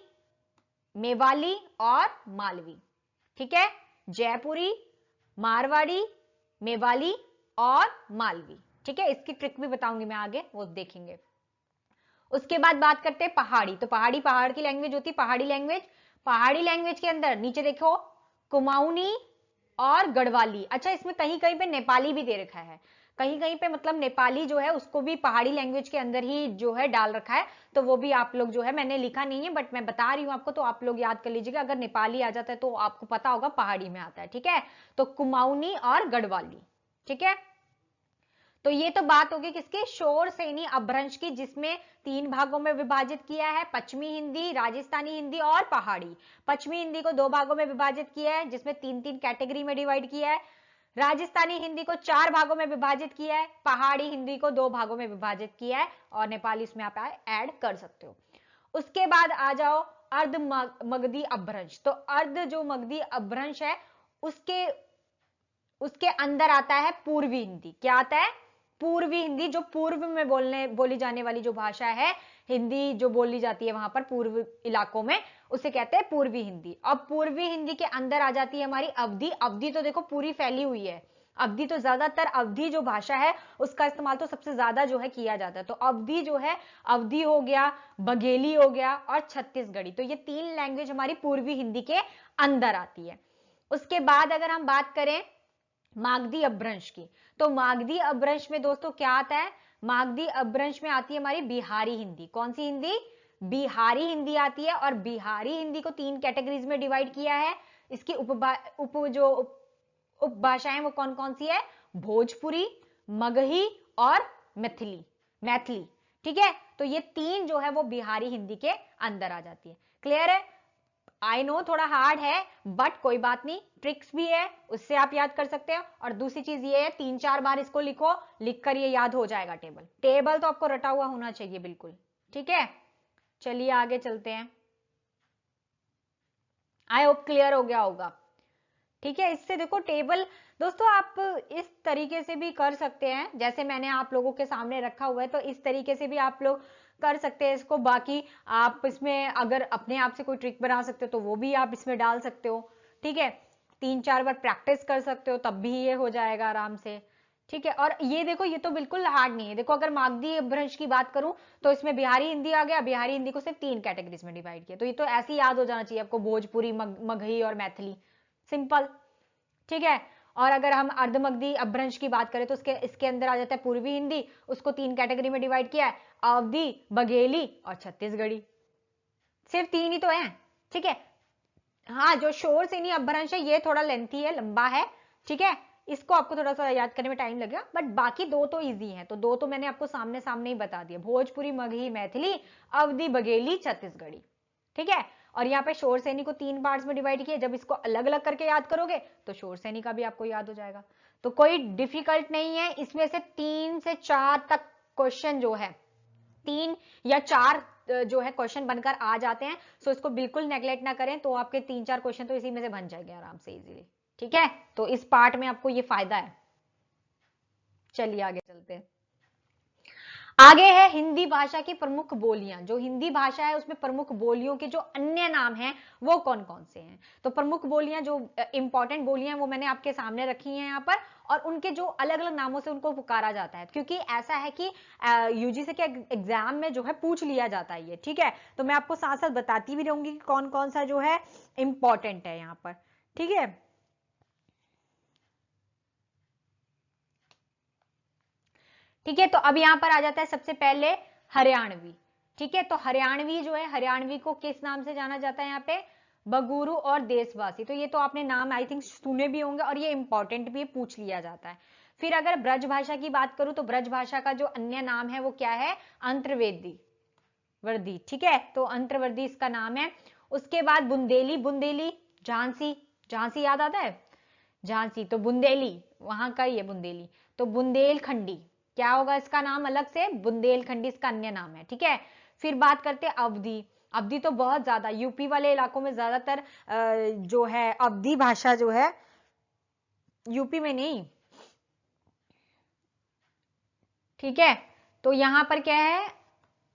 मेवाली और मालवी, ठीक है। जयपुरी, मारवाड़ी, मेवाली और मालवी। ठीक है, इसकी ट्रिक भी बताऊंगी मैं आगे, वो देखेंगे। उसके बाद बात करते हैं पहाड़ी। तो पहाड़ी पहाड़ की लैंग्वेज होती है पहाड़ी लैंग्वेज। पहाड़ी लैंग्वेज के अंदर नीचे देखो कुमाऊनी और गढ़वाली। अच्छा, इसमें कहीं कहीं पे नेपाली भी दे रखा है, कहीं कहीं पे मतलब नेपाली जो है उसको भी पहाड़ी लैंग्वेज के अंदर ही जो है डाल रखा है। तो वो भी आप लोग जो है, मैंने लिखा नहीं है बट मैं बता रही हूं आपको, तो आप लोग याद कर लीजिएगा। अगर नेपाली आ जाता है तो आपको पता होगा पहाड़ी में आता है। ठीक है, तो कुमाऊनी और गढ़वाली। ठीक है, तो ये तो बात होगी किसके, शोर सैनी अपभ्रंश की, जिसमें 3 भागों में विभाजित किया है, पश्चिमी हिंदी, राजस्थानी हिंदी और पहाड़ी। पश्चिमी हिंदी को 2 भागों में विभाजित किया है, जिसमें 3-3 कैटेगरी में डिवाइड किया है। राजस्थानी हिंदी को 4 भागों में विभाजित किया है, पहाड़ी हिंदी को 2 भागों में विभाजित किया है, और नेपाली इसमें आप ऐड कर सकते हो। उसके बाद आ जाओ अर्ध मगधी अपभ्रंश। तो अर्ध जो मगधी अपभ्रंश है उसके अंदर आता है पूर्वी हिंदी। क्या आता है, पूर्वी हिंदी, जो पूर्व में बोली जाने वाली जो भाषा है, हिंदी जो बोली जाती है वहां पर पूर्व इलाकों में, उसे कहते हैं पूर्वी हिंदी। अब पूर्वी हिंदी के अंदर आ जाती है हमारी अवधी। अवधी तो देखो पूरी फैली हुई है, अवधी तो ज्यादातर, अवधी जो भाषा है उसका इस्तेमाल तो सबसे ज्यादा जो है किया जाता है। तो अवधी जो है, अवधी हो गया, बघेली हो गया और छत्तीसगढ़ी। तो ये 3 लैंग्वेज हमारी पूर्वी हिंदी के अंदर आती है। उसके बाद अगर हम बात करें मागधी अपभ्रंश की, तो मागधी अपभ्रंश में दोस्तों क्या आता है, मागधी अपभ्रंश में आती है हमारी बिहारी हिंदी। कौन सी हिंदी, बिहारी हिंदी आती है। और बिहारी हिंदी को 3 कैटेगरीज में डिवाइड किया है। इसकी उपभाषाएं वो कौन कौन सी है, भोजपुरी, मगही और मैथिली। मैथिली, ठीक है, तो ये 3 जो है वो बिहारी हिंदी के अंदर आ जाती है। क्लियर है, आई नो थोड़ा हार्ड है बट कोई बात नहीं, ट्रिक्स भी है, उससे आप याद कर सकते हो। और दूसरी चीज ये है, 3-4 बार इसको लिखो, लिखकर ये याद हो जाएगा। टेबल टेबल तो आपको रटा हुआ होना चाहिए बिल्कुल। ठीक है, चलिए आगे चलते हैं। आई होप क्लियर हो गया होगा। ठीक है, इससे देखो टेबल दोस्तों आप इस तरीके से भी कर सकते हैं, जैसे मैंने आप लोगों के सामने रखा हुआ है, तो इस तरीके से भी आप लोग कर सकते हैं इसको। बाकी आप इसमें अगर अपने आप से कोई ट्रिक बना सकते हो तो वो भी आप इसमें डाल सकते हो। ठीक है, 3-4 बार प्रैक्टिस कर सकते हो तब भी ये हो जाएगा आराम से। ठीक है, और ये देखो ये तो बिल्कुल हार्ड नहीं है। देखो अगर मागधी अपभ्रंश की बात करूं तो इसमें बिहारी हिंदी आ गया। बिहारी हिंदी को सिर्फ 3 कैटेगरीज में डिवाइड किया, तो ये तो ऐसे ही याद हो जाना चाहिए आपको, भोजपुरी, मगही और मैथिली, सिंपल। ठीक है, और अगर हम अर्धमगधी अपभ्रंश की बात करें तो इसके अंदर आ जाता है पूर्वी हिंदी, उसको 3 कैटेगरी में डिवाइड किया है, अवधी, बघेली और छत्तीसगढ़ी। सिर्फ 3 ही तो है। ठीक है, हाँ, जो शोर सेनी अपभ्रंश है ये थोड़ा लेंथी है, लंबा है। ठीक है, इसको आपको थोड़ा सा याद करने में टाइम लगेगा, बट बाकी 2 तो इजी हैं। तो 2 तो मैंने आपको सामने सामने ही बता दिया, भोजपुरी, मगही, मैथिली, अवधी, बघेली, छत्तीसगढ़ी। ठीक है, और यहाँ पे शोर सैनी को 3 पार्ट्स में डिवाइड किया। जब इसको अलग अलग करके याद करोगे तो शोर सैनी का भी आपको याद हो जाएगा। तो कोई डिफिकल्ट नहीं है, इसमें से 3 से 4 तक क्वेश्चन जो है, 3 या 4 जो है क्वेश्चन बनकर आ जाते हैं। सो इसको बिल्कुल नेग्लेक्ट ना करें, तो आपके 3-4 क्वेश्चन तो इसी में से बन जाएंगे आराम से इजीली। ठीक है, तो इस पार्ट में आपको ये फायदा है। चलिए आगे चलते हैं। आगे है हिंदी भाषा की प्रमुख बोलियां। जो हिंदी भाषा है उसमें प्रमुख बोलियों के जो अन्य नाम हैं वो कौन कौन से हैं। तो प्रमुख बोलियां, जो इंपॉर्टेंट बोलियां हैं, वो मैंने आपके सामने रखी हैं यहाँ पर, और उनके जो अलग अलग नामों से उनको पुकारा जाता है, क्योंकि ऐसा है कि यूजीसी के एग्जाम में जो है पूछ लिया जाता है ये। ठीक है, तो मैं आपको साथ साथ बताती भी रहूंगी कि कौन कौन सा जो है इंपॉर्टेंट है यहाँ पर। ठीक है, ठीक है, तो अब यहां पर आ जाता है सबसे पहले हरियाणवी। ठीक है, तो हरियाणवी जो है, हरियाणवी को किस नाम से जाना जाता है यहाँ पे, बगुरु और देशवासी। तो ये तो आपने नाम आई थिंक सुने भी होंगे, और ये इंपॉर्टेंट भी पूछ लिया जाता है। फिर अगर ब्रज भाषा की बात करूं तो ब्रज भाषा का जो अन्य नाम है वो क्या है, अंतर्वेदी वर्दी। ठीक है, तो अंतर्वर्दी इसका नाम है। उसके बाद बुंदेली, बुंदेली, झांसी, झांसी याद आता है, झांसी, तो बुंदेली वहां का ही है बुंदेली। तो बुंदेलखंडी, क्या होगा इसका नाम अलग से, बुंदेलखंडी इसका अन्य नाम है। ठीक है, फिर बात करते हैं अवधी। अवधी तो बहुत ज्यादा यूपी वाले इलाकों में ज्यादातर जो है अवधी भाषा जो है, यूपी में नहीं। ठीक है, तो यहां पर क्या है,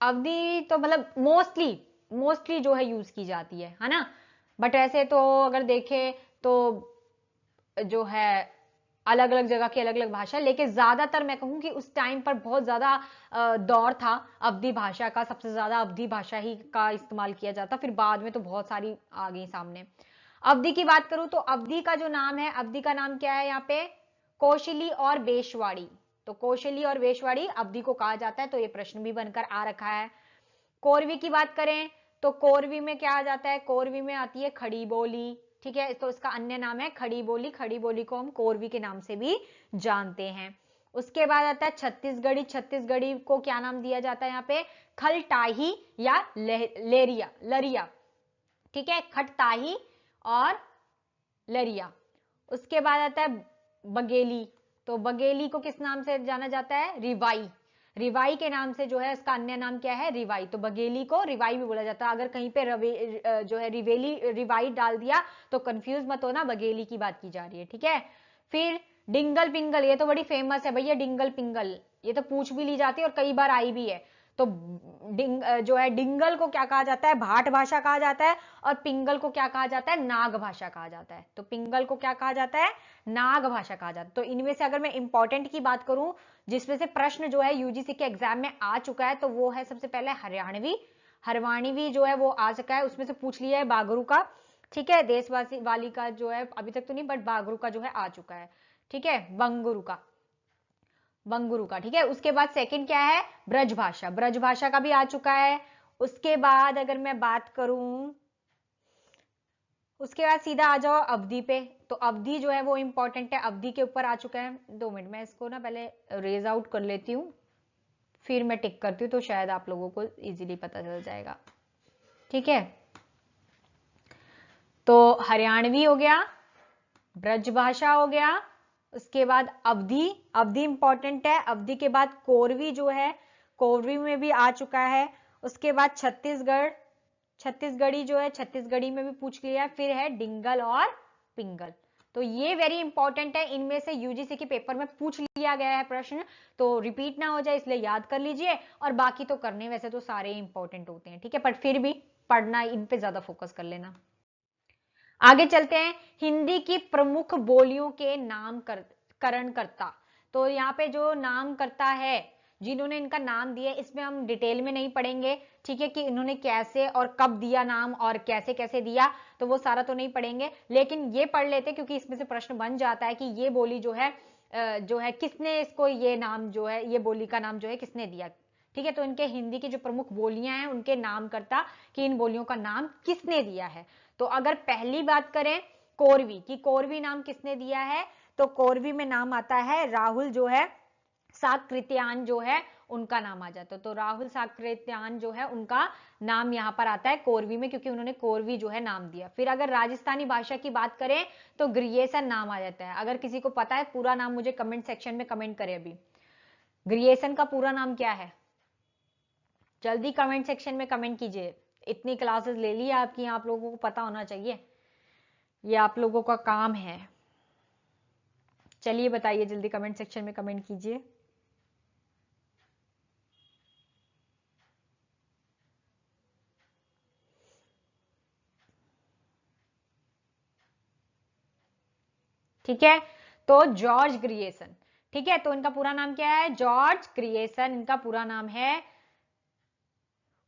अवधी तो मतलब मोस्टली जो है यूज की जाती है ना। बट ऐसे तो अगर देखें तो जो है अलग अलग जगह की अलग अलग भाषा, लेकिन ज्यादातर मैं कहूं कि उस टाइम पर बहुत ज्यादा दौर था अवधी भाषा का, सबसे ज्यादा अवधी भाषा ही का इस्तेमाल किया जाता, फिर बाद में तो बहुत सारी आ गई सामने। अवधी की बात करूं तो अवधी का जो नाम है, अवधी का नाम क्या है यहाँ पे, कौशली और बेशवाड़ी। तो कौशली और बेशवाड़ी अवधी को कहा जाता है, तो ये प्रश्न भी बनकर आ रखा है। कोरवी की बात करें तो कोरवी में क्या आ जाता है, कोरवी में आती है खड़ी बोली, ठीक है, तो इसका अन्य नाम है खड़ी बोली। खड़ी बोली को हम कोरवी के नाम से भी जानते हैं। उसके बाद आता है छत्तीसगढ़ी। छत्तीसगढ़ी को क्या नाम दिया जाता है यहाँ पे, खलटाही या लेरिया, लरिया, ठीक है, खटताही और लरिया। उसके बाद आता है बगेली। तो बगेली को किस नाम से जाना जाता है, रिवाई। रिवाई के नाम से जो है इसका अन्य नाम क्या है, रिवाई। तो बगेली को रिवाई भी बोला जाता है। अगर कहीं पे जो है रिवेली रिवाई डाल दिया तो कंफ्यूज मत होना, बगेली की बात की जा रही है, ठीक है। फिर डिंगल पिंगल, ये तो बड़ी फेमस है भैया, डिंगल पिंगल, ये तो पूछ भी ली जाती है और कई बार आई भी है। तो जो है डिंगल को क्या कहा जाता है, भाट भाषा कहा जाता है, और पिंगल को क्या कहा जाता है, नाग भाषा कहा जाता है। तो पिंगल को क्या कहा जाता है, नाग भाषा कहा जाता है। तो इनमें से अगर मैं इंपॉर्टेंट की बात करूं जिसमें से प्रश्न जो है यूजीसी के एग्जाम में आ चुका है, तो वो है सबसे पहले हरियाणवी। हरवाणवी जो है वो आ चुका है, उसमें से पूछ लिया है बागरू का, ठीक है, देशवासी वाली का जो है अभी तक तो नहीं, बट बागरू का जो है आ चुका है, ठीक है, बंगुरु का, बंगुरु का, ठीक है। उसके बाद सेकंड क्या है, ब्रज भाषा। ब्रज भाषा का भी आ चुका है। उसके बाद अगर मैं बात करूं, उसके बाद सीधा आ जाओ अवधि पे। तो अवधि जो है वो इंपॉर्टेंट है, अवधि के ऊपर आ चुका है। 2 मिनट मैं इसको ना पहले रेज आउट कर लेती हूँ, फिर मैं टिक करती हूँ, तो शायद आप लोगों को इजीली पता चल जाएगा, ठीक है। तो हरियाणवी हो गया, ब्रज भाषा हो गया, उसके बाद अवधि, अवधि इंपॉर्टेंट है। अवधि के बाद कोरवी जो है, कोरवी में भी आ चुका है। उसके बाद छत्तीसगढ़, छत्तीसगढ़ी जो है छत्तीसगढ़ी में भी पूछ लिया। फिर है डिंगल और पिंगल। तो ये वेरी इंपॉर्टेंट है, इनमें से यूजीसी के पेपर में पूछ लिया गया है प्रश्न, तो रिपीट ना हो जाए इसलिए याद कर लीजिए। और बाकी तो करने वैसे तो सारे इंपॉर्टेंट होते हैं, ठीक है, पर फिर भी पढ़ना इन पे ज्यादा फोकस कर लेना। आगे चलते हैं, हिंदी की प्रमुख बोलियों के नामकरण करता। तो यहाँ पे जो नाम करता है, जिन्होंने इनका नाम दिया, इसमें हम डिटेल में नहीं पढ़ेंगे, ठीक है, कि इन्होंने कैसे और कब दिया नाम और कैसे कैसे दिया, तो वो सारा तो नहीं पढ़ेंगे, लेकिन ये पढ़ लेते क्योंकि इसमें से प्रश्न बन जाता है कि ये बोली जो है किसने इसको ये नाम जो है, ये बोली का नाम जो है किसने दिया, ठीक है। तो इनके हिंदी की जो प्रमुख बोलियां हैं उनके नाम करता कि इन बोलियों का नाम किसने दिया है। तो अगर पहली बात करें कोरवी की, कोरवी नाम किसने दिया है, तो कोरवी में नाम आता है राहुल जो है साकृत्यान जो है उनका नाम आ जाता है। तो राहुल साकृत्यान जो है उनका नाम यहां पर आता है कोरवी में, क्योंकि उन्होंने कोरवी जो है नाम दिया। फिर अगर राजस्थानी भाषा की बात करें तो ग्रियेसन नाम आ जाता है। अगर किसी को पता है पूरा नाम मुझे कमेंट सेक्शन में कमेंट करे। अभी ग्रियेसन का पूरा नाम क्या है, जल्दी कमेंट सेक्शन में कमेंट कीजिए। इतनी क्लासेस ले ली आपकी, आप लोगों को पता होना चाहिए, ये आप लोगों का काम है। चलिए बताइए, जल्दी कमेंट सेक्शन में कमेंट कीजिए। ठीक है, तो जॉर्ज ग्रियेसन, ठीक है, तो इनका पूरा नाम क्या है, जॉर्ज ग्रियेसन इनका पूरा नाम है।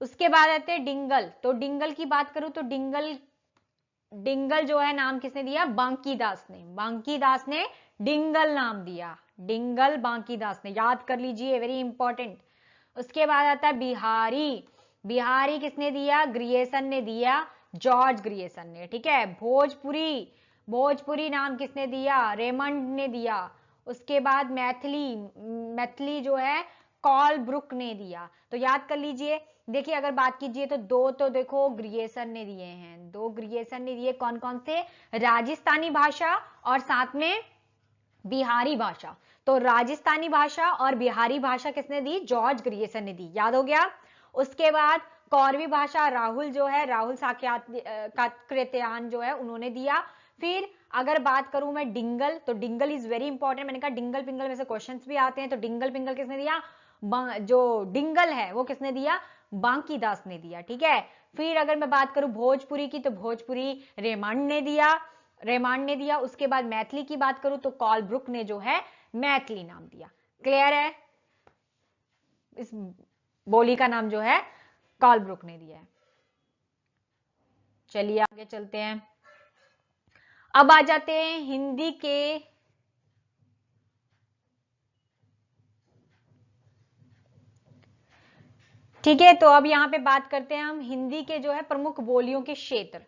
उसके बाद आते हैं डिंगल। तो डिंगल की बात करूं तो डिंगल, डिंगल जो है नाम किसने दिया, बांकी दास ने। बांकी दास ने डिंगल नाम दिया, डिंगल बांकी दास ने, याद कर लीजिए, वेरी इंपॉर्टेंट। उसके बाद आता है बिहारी। बिहारी किसने दिया, ग्रियेसन ने दिया, जॉर्ज ग्रियेसन ने, ठीक है। भोजपुरी, भोजपुरी नाम किसने दिया, रेमंड ने दिया। उसके बाद मैथिली, मैथिली जो है कॉल ब्रुक ने दिया। तो याद कर लीजिए। देखिए अगर बात कीजिए तो दो तो देखो ग्रियेसन ने दिए हैं, दो ग्रियेसन ने दिए, कौन कौन से, राजस्थानी भाषा और साथ में बिहारी भाषा। तो राजस्थानी भाषा और बिहारी भाषा किसने दी, जॉर्ज ग्रियेसन ने दी, याद हो गया। उसके बाद कौरवी भाषा राहुल जो है, राहुल साकृत्यान जो है उन्होंने दिया। फिर अगर बात करूं मैं डिंगल, तो डिंगल इज वेरी इंपॉर्टेंट, मैंने कहा डिंगल पिंगल में से क्वेश्चंस भी आते हैं, तो डिंगल पिंगल किसने दिया, जो डिंगल है वो किसने दिया, बांकी दास ने दिया, ठीक है। फिर अगर मैं बात करूं भोजपुरी की, तो भोजपुरी रेमंड ने दिया। रेमांड ने दिया। उसके बाद मैथिली की बात करूं तो कॉलब्रुक ने जो है मैथिली नाम दिया। क्लियर है? इस बोली का नाम जो है कॉलब्रुक ने दिया है। चलिए आगे चलते हैं। अब आ जाते हैं हिंदी के ठीक है, तो अब यहां पे बात करते हैं हम हिंदी के जो है प्रमुख बोलियों के क्षेत्र।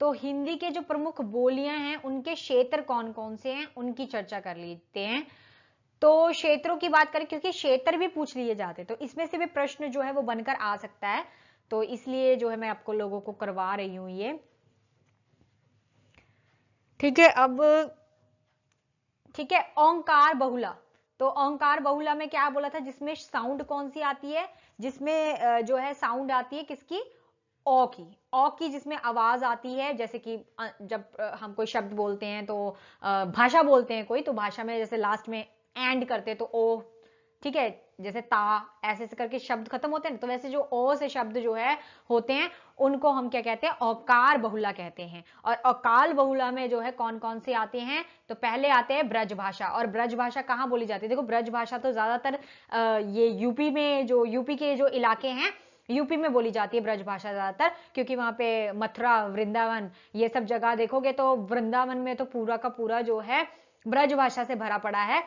तो हिंदी के जो प्रमुख बोलियां हैं उनके क्षेत्र कौन कौन से हैं उनकी चर्चा कर लेते हैं। तो क्षेत्रों की बात करें, क्योंकि क्षेत्र भी पूछ लिए जाते तो इसमें से भी प्रश्न जो है वो बनकर आ सकता है, तो इसलिए जो है मैं आपको लोगों को करवा रही हूं ये। ठीक है, अब ठीक है, ओंकार बहुला। तो ओंकार बहुला में क्या बोला था, जिसमें साउंड कौन सी आती है, जिसमें जो है साउंड आती है किसकी, ओ की जिसमें आवाज आती है। जैसे कि जब हम कोई शब्द बोलते हैं तो भाषा बोलते हैं कोई, तो भाषा में जैसे लास्ट में एंड करते हैं तो ओ, ठीक है, जैसे ता ऐसे ऐसे करके शब्द खत्म होते हैं, तो वैसे जो ओ से शब्द जो है होते हैं उनको हम क्या कहते हैं, औकार बहुला कहते हैं। और औकाल बहुला में जो है कौन कौन से आते हैं, तो पहले आते हैं ब्रज भाषा। और ब्रज भाषा कहाँ बोली जाती है, देखो ब्रज भाषा तो ज्यादातर ये यूपी में, जो यूपी के जो इलाके हैं यूपी में बोली जाती है ब्रज भाषा ज्यादातर, क्योंकि वहां पे मथुरा वृंदावन ये सब जगह देखोगे तो वृंदावन में तो पूरा का पूरा जो है ब्रज भाषा से भरा पड़ा है।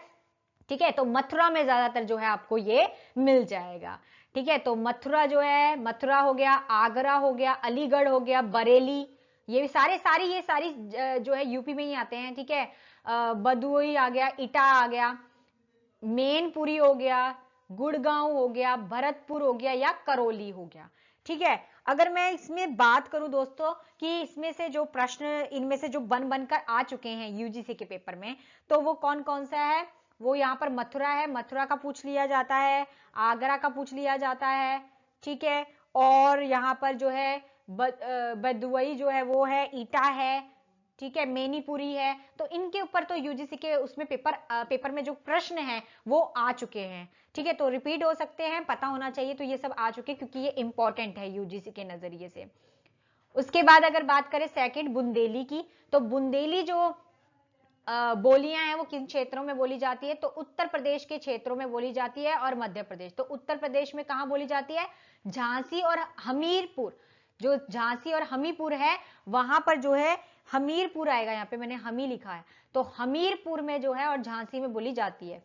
ठीक है, तो मथुरा में ज्यादातर जो है आपको ये मिल जाएगा। ठीक है, तो मथुरा जो है, मथुरा हो गया, आगरा हो गया, अलीगढ़ हो गया, बरेली, ये सारे ये सारी जो है यूपी में ही आते हैं। ठीक है, बदुई आ गया, इटा आ गया, मैनपुरी हो गया, गुड़गांव हो गया, भरतपुर हो गया या करौली हो गया। ठीक है, अगर मैं इसमें बात करूं दोस्तों कि इसमें से जो प्रश्न इनमें से जो बनकर आ चुके हैं यूजीसी के पेपर में, तो वो कौन कौन सा है, वो यहाँ पर मथुरा है, मथुरा का पूछ लिया जाता है, आगरा का पूछ लिया जाता है। ठीक है, और यहाँ पर जो है बदुई जो है वो है, ईटा है, ठीक है, मैनीपुरी है। तो इनके ऊपर तो यूजीसी के उसमें पेपर में जो प्रश्न हैं वो आ चुके हैं। ठीक है, तो रिपीट हो सकते हैं, पता होना चाहिए, तो ये सब आ चुके क्योंकि ये इंपॉर्टेंट है यूजीसी के नजरिए से। उसके बाद अगर बात करें सेकंड बुंदेली की, तो बुंदेली जो बोलियां हैं वो किन क्षेत्रों में बोली जाती है, तो उत्तर प्रदेश के क्षेत्रों में बोली जाती है और मध्य प्रदेश। तो उत्तर प्रदेश में कहां बोली जाती है, झांसी और हमीरपुर, जो झांसी और हमीरपुर है वहां पर जो है, हमीरपुर आएगा, यहाँ पे मैंने हमी लिखा है, तो हमीरपुर में जो है और झांसी में बोली जाती है।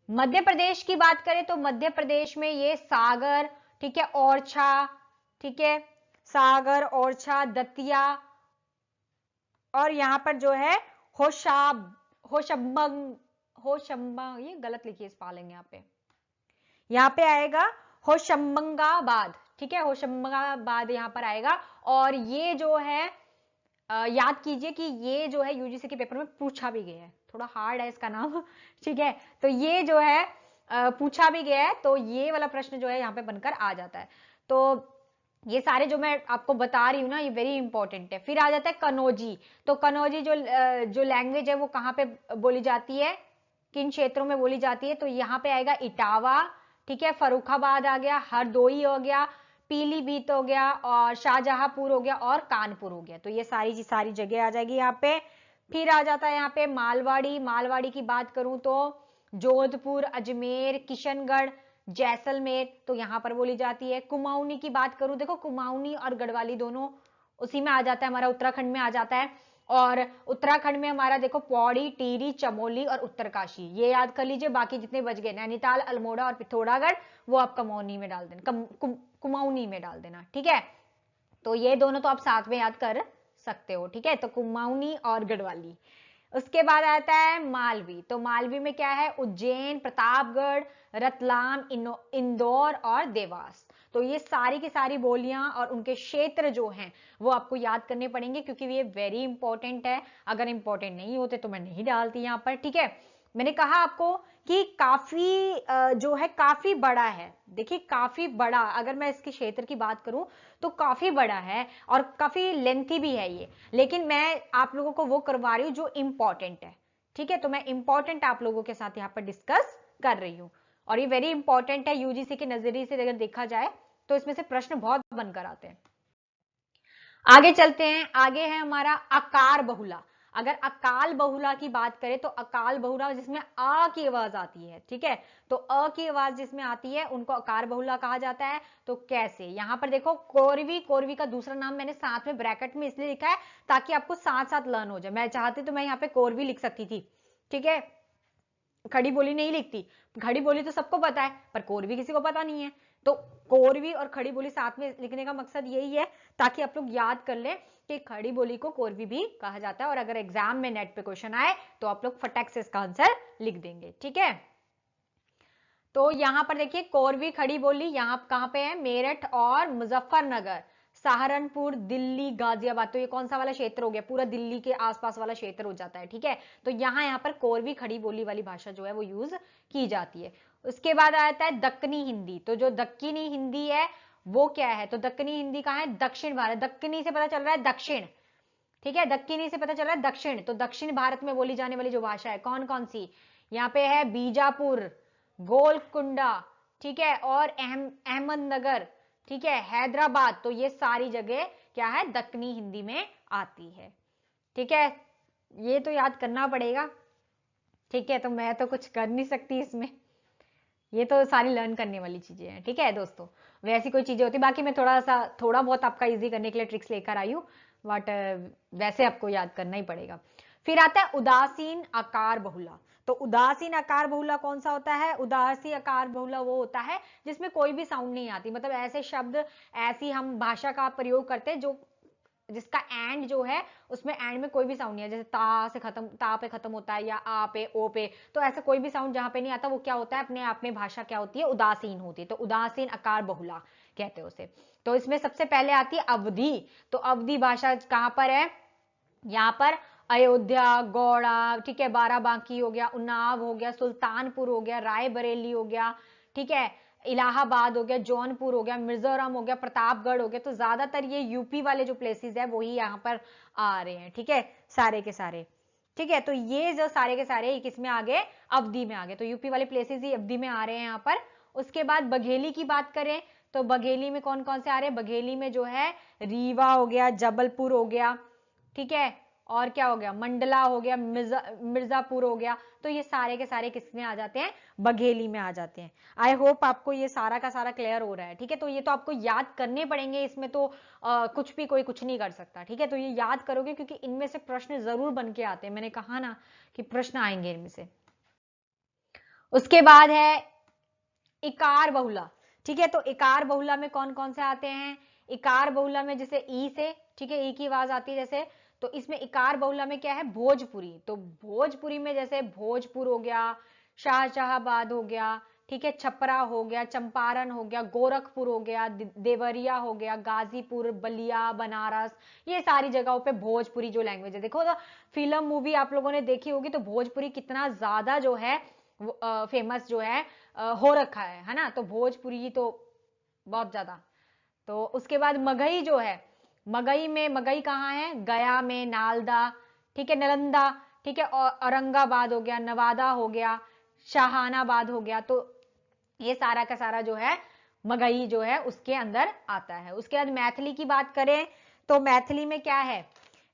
मध्य प्रदेश की बात करें तो मध्य प्रदेश में ये सागर, ठीक है, ओरछा, ठीक है, सागर, ओरछा, दतिया, और यहां पर जो है होशंबंग, ये गलत लिखी है स्पेलिंग, यहाँ पे आएगा होशंबंगाबाद। ठीक है, होशंबंगाबाद यहाँ पर आएगा। और ये जो है याद कीजिए कि ये जो है यूजीसी के पेपर में पूछा भी गया है, थोड़ा हार्ड है इसका नाम। ठीक है, तो ये जो है पूछा भी गया है, तो ये वाला प्रश्न जो है यहाँ पे बनकर आ जाता है। तो ये सारे जो मैं आपको बता रही हूँ ना, ये वेरी इंपॉर्टेंट है। फिर आ जाता है कनौजी। तो कनौजी जो लैंग्वेज है वो कहाँ पे बोली जाती है, किन क्षेत्रों में बोली जाती है, तो यहाँ पे आएगा इटावा, ठीक है, फर्रुखाबाद आ गया, हरदोई हो गया, पीलीभीत हो गया, और शाहजहांपुर हो गया, और कानपुर हो गया। तो ये सारी जगह आ जाएगी यहाँ पे। फिर आ जाता है यहाँ पे मालवाड़ी। मालवाड़ी की बात करूं तो जोधपुर, अजमेर, किशनगढ़, जैसलमेर, तो यहां पर बोली जाती है। कुमाऊनी की बात करूं, देखो कुमाऊनी और गढ़वाली दोनों उसी में आ जाता है, हमारा उत्तराखंड में आ जाता है। और उत्तराखंड में हमारा देखो पौड़ी, टिहरी, चमोली और उत्तरकाशी, ये याद कर लीजिए। बाकी जितने बच गए, नैनीताल, अल्मोड़ा और पिथौरागढ़, वो आप कुमाऊनी में डाल देना, कुमाऊनी में डाल देना। ठीक है, तो ये दोनों तो आप साथ में याद कर सकते हो। ठीक है, तो कुमाऊनी और गढ़वाली। उसके बाद आता है मालवी। तो मालवी में क्या है, उज्जैन, प्रतापगढ़, रतलाम, इंदौर और देवास। तो ये सारी की सारी बोलियां और उनके क्षेत्र जो हैं वो आपको याद करने पड़ेंगे, क्योंकि ये वेरी इंपॉर्टेंट है। अगर इंपॉर्टेंट नहीं होते तो मैं नहीं डालती यहाँ पर। ठीक है, मैंने कहा आपको कि काफी जो है काफी बड़ा है। देखिए काफी बड़ा, अगर मैं इसके क्षेत्र की बात करूं तो काफी बड़ा है और काफी लेंथी भी है ये, लेकिन मैं आप लोगों को वो करवा रही हूं जो इंपॉर्टेंट है। ठीक है, तो मैं इंपॉर्टेंट आप लोगों के साथ यहाँ पर डिस्कस कर रही हूँ, और ये वेरी इंपॉर्टेंट है यूजीसी के नजरिए से अगर देखा जाए तो इसमें से प्रश्न बहुत बनकर आते हैं। आगे चलते हैं, आगे है हमारा अकार बहुला। अगर अकाल बहुला की बात करें तो अकाल बहुला जिसमें आ की आवाज आती है, ठीक है, तो अ की आवाज जिसमें आती है उनको अकार बहुला कहा जाता है। तो कैसे, यहां पर देखो कोरवी, कोरवी का दूसरा नाम मैंने साथ में ब्रैकेट में इसलिए लिखा है ताकि आपको साथ साथ लर्न हो जाए। मैं चाहती तो मैं यहाँ पे कोरवी लिख सकती थी, ठीक है, खड़ी बोली नहीं लिखती। खड़ी बोली तो सबको पता है पर कोरवी किसी को पता नहीं है, तो कोरवी और खड़ी बोली साथ में लिखने का मकसद यही है ताकि आप लोग याद कर लें कि खड़ी बोली को कोरवी भी कहा जाता है, और अगर एग्जाम में नेट पे क्वेश्चन आए तो आप लोग फटाक से इसका आंसर लिख देंगे, ठीक है। तो यहां पर देखिए कोरवी खड़ी बोली यहां कहां पे है, मेरठ और मुजफ्फरनगर, सहारनपुर, दिल्ली, गाजियाबाद, तो ये कौन सा वाला क्षेत्र हो गया, पूरा दिल्ली के आसपास वाला क्षेत्र हो जाता है, ठीक है। तो यहाँ पर कोरवी खड़ी बोली वाली भाषा जो है वो यूज की जाती है। उसके बाद आता है दक्कनी हिंदी। तो जो दक्कनी हिंदी है वो क्या है, तो दक्कनी हिंदी कहाँ है, दक्षिण भारत। दक्कनी से पता चल रहा है दक्षिण, ठीक है, दक्कनी से पता चल रहा है दक्षिण, तो दक्षिण भारत में बोली जाने वाली जो भाषा है कौन कौन सी, यहाँ पे है बीजापुर, गोलकुंडा, ठीक है, और अहमदनगर, ठीक है, हैदराबाद, तो ये सारी जगह क्या है, दक्कनी हिंदी में आती है, ठीक है। ये तो याद करना पड़ेगा, ठीक है, तो मैं तो कुछ कर नहीं सकती इसमें, ये तो सारी लर्न करने वाली चीजें हैं, ठीक है दोस्तों। वैसी कोई चीजें होती, बाकी मैं थोड़ा बहुत आपका इजी करने के लिए ट्रिक्स लेकर आई हूँ, बट वैसे आपको याद करना ही पड़ेगा। फिर आता है उदासीन आकार बहुला। तो उदासीन आकार बहुला कौन सा होता है, उदासीन आकार बहुला वो होता है जिसमें कोई भी साउंड नहीं आती, मतलब ऐसे शब्द, ऐसी हम भाषा का प्रयोग करते हैं जो जिसका एंड जो है उसमें एंड में कोई भी साउंड नहीं है, जैसे ता से खत्म, ता पे खत्म होता है या आ पे, ओ पे, तो ऐसा कोई भी साउंड जहां पे नहीं आता वो क्या होता है, अपने आप में भाषा क्या होती है, उदासीन होती है। तो उदासीन आकार बहुला कहते हैं उसे। तो इसमें सबसे पहले आती है अवधि। तो अवधि भाषा कहां पर है, यहाँ पर अयोध्या, गौड़ा, ठीक है, बाराबांकी हो गया, उन्नाव हो गया, सुल्तानपुर हो गया, रायबरेली हो गया, ठीक है, इलाहाबाद हो गया, जौनपुर हो गया, मिजोरम हो गया, प्रतापगढ़ हो गया। तो ज्यादातर ये यूपी वाले जो प्लेसेस है वही यहाँ पर आ रहे हैं, ठीक है, सारे के सारे, ठीक है। तो ये जो सारे के सारे किसमें आ गए, अवधि में आ गए, तो यूपी वाले प्लेसेस ही अवधि में आ रहे हैं यहाँ पर। उसके बाद बघेली की बात करें तो बघेली में कौन कौन से आ रहे हैं, बघेली में जो है रीवा हो गया, जबलपुर हो गया, ठीक है, और क्या हो गया, मंडला हो गया, मिर्जापुर हो गया। तो ये सारे के सारे किसमें आ जाते हैं, बघेली में आ जाते हैं। आई होप आपको ये सारा का सारा क्लियर हो रहा है, ठीक है। तो ये तो आपको याद करने पड़ेंगे, इसमें तो कुछ भी कोई कुछ नहीं कर सकता, ठीक है। तो ये याद करोगे क्योंकि इनमें से प्रश्न जरूर बन के आते हैं, मैंने कहा ना कि प्रश्न आएंगे इनमें से। उसके बाद है इकार बहुला, ठीक है। तो इकार बहुला में कौन कौन से आते हैं, इकार बहुला में जैसे ई से, ठीक है, ई की आवाज आती है जैसे, तो इसमें इकार बहुला में क्या है, भोजपुरी। तो भोजपुरी में जैसे भोजपुर हो गया, शाहजहाबाद हो गया, ठीक है, छपरा हो गया, चंपारण हो गया, गोरखपुर हो गया, देवरिया हो गया, गाजीपुर, बलिया, बनारस, ये सारी जगहों पे भोजपुरी जो लैंग्वेज है। देखो तो फिल्म मूवी आप लोगों ने देखी होगी तो भोजपुरी कितना ज्यादा जो है फेमस जो है हो रखा है ना। तो भोजपुरी तो बहुत ज्यादा। तो उसके बाद मगही जो है, मगही में, मगही कहाँ है, गया में, नालदा, ठीक है, नालंदा, ठीक है, और औरंगाबाद हो गया, नवादा हो गया, शाहानाबाद हो गया। तो ये सारा का सारा जो है मगही जो है उसके अंदर आता है। उसके बाद मैथिली की बात करें तो मैथिली में क्या है,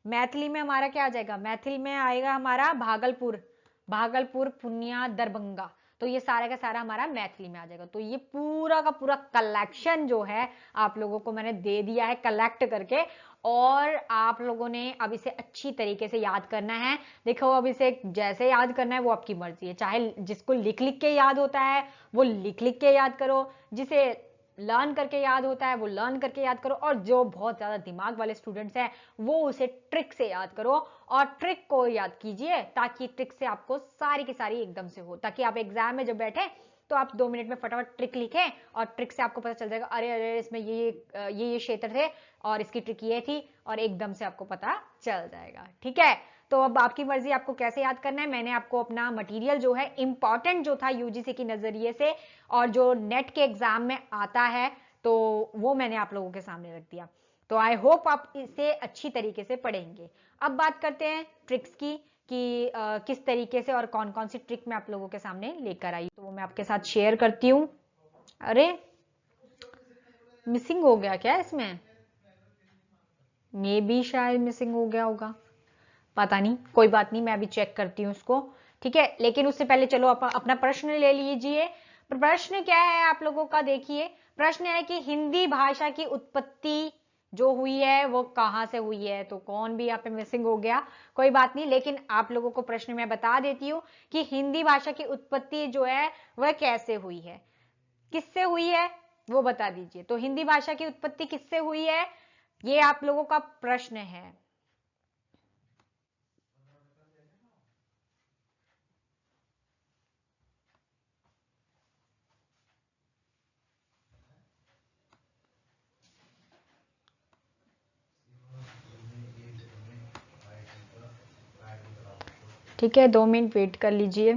मैथिली में हमारा क्या आ जाएगा, मैथिली में आएगा हमारा भागलपुर, भागलपुर, पूर्णिया, दरभंगा। तो ये सारा का सारा हमारा मैथिली में आ जाएगा। तो ये पूरा का पूरा कलेक्शन जो है आप लोगों को मैंने दे दिया है कलेक्ट करके, और आप लोगों ने अब इसे अच्छी तरीके से याद करना है। देखो अब इसे जैसे याद करना है वो आपकी मर्जी है, चाहे जिसको लिख लिख के याद होता है वो लिख लिख के याद करो, जिसे लर्न करके याद होता है वो लर्न करके याद करो, और जो बहुत ज्यादा दिमाग वाले स्टूडेंट्स हैं वो उसे ट्रिक से याद करो, और ट्रिक को याद कीजिए ताकि ट्रिक से आपको सारी की सारी एकदम से हो, ताकि आप एग्जाम में जब बैठे तो आप 2 मिनट में फटाफट ट्रिक लिखें और ट्रिक से आपको पता चल जाएगा, अरे अरे इसमें ये क्षेत्र थे और इसकी ट्रिक ये थी, और एकदम से आपको पता चल जाएगा, ठीक है। तो अब आपकी मर्जी आपको कैसे याद करना है। मैंने आपको अपना मटेरियल जो है इंपॉर्टेंट जो था यूजीसी के नजरिए से और जो नेट के एग्जाम में आता है तो वो मैंने आप लोगों के सामने रख दिया। तो आई होप आप इसे अच्छी तरीके से पढ़ेंगे। अब बात करते हैं ट्रिक्स की कि किस तरीके से और कौन कौन सी ट्रिक मैं आप लोगों के सामने लेकर आई, तो वो मैं आपके साथ शेयर करती हूँ। अरे मिसिंग हो गया क्या इसमें, मे बी शायद मिसिंग हो गया होगा, पता नहीं, कोई बात नहीं, मैं अभी चेक करती हूँ उसको। ठीक है, लेकिन उससे पहले चलो अपना प्रश्न ले लीजिए। प्रश्न क्या है आप लोगों का, देखिए प्रश्न है कि हिंदी भाषा की उत्पत्ति जो हुई है वो कहां से हुई है। तो कौन भी यहाँ पे मिसिंग हो गया, कोई बात नहीं, लेकिन आप लोगों को प्रश्न में बता देती हूँ कि हिंदी भाषा की उत्पत्ति जो है वह कैसे हुई है, किससे हुई है वो बता दीजिए। तो हिंदी भाषा की उत्पत्ति किससे हुई है, ये आप लोगों का प्रश्न है। ठीक है, 2 मिनट वेट कर लीजिए।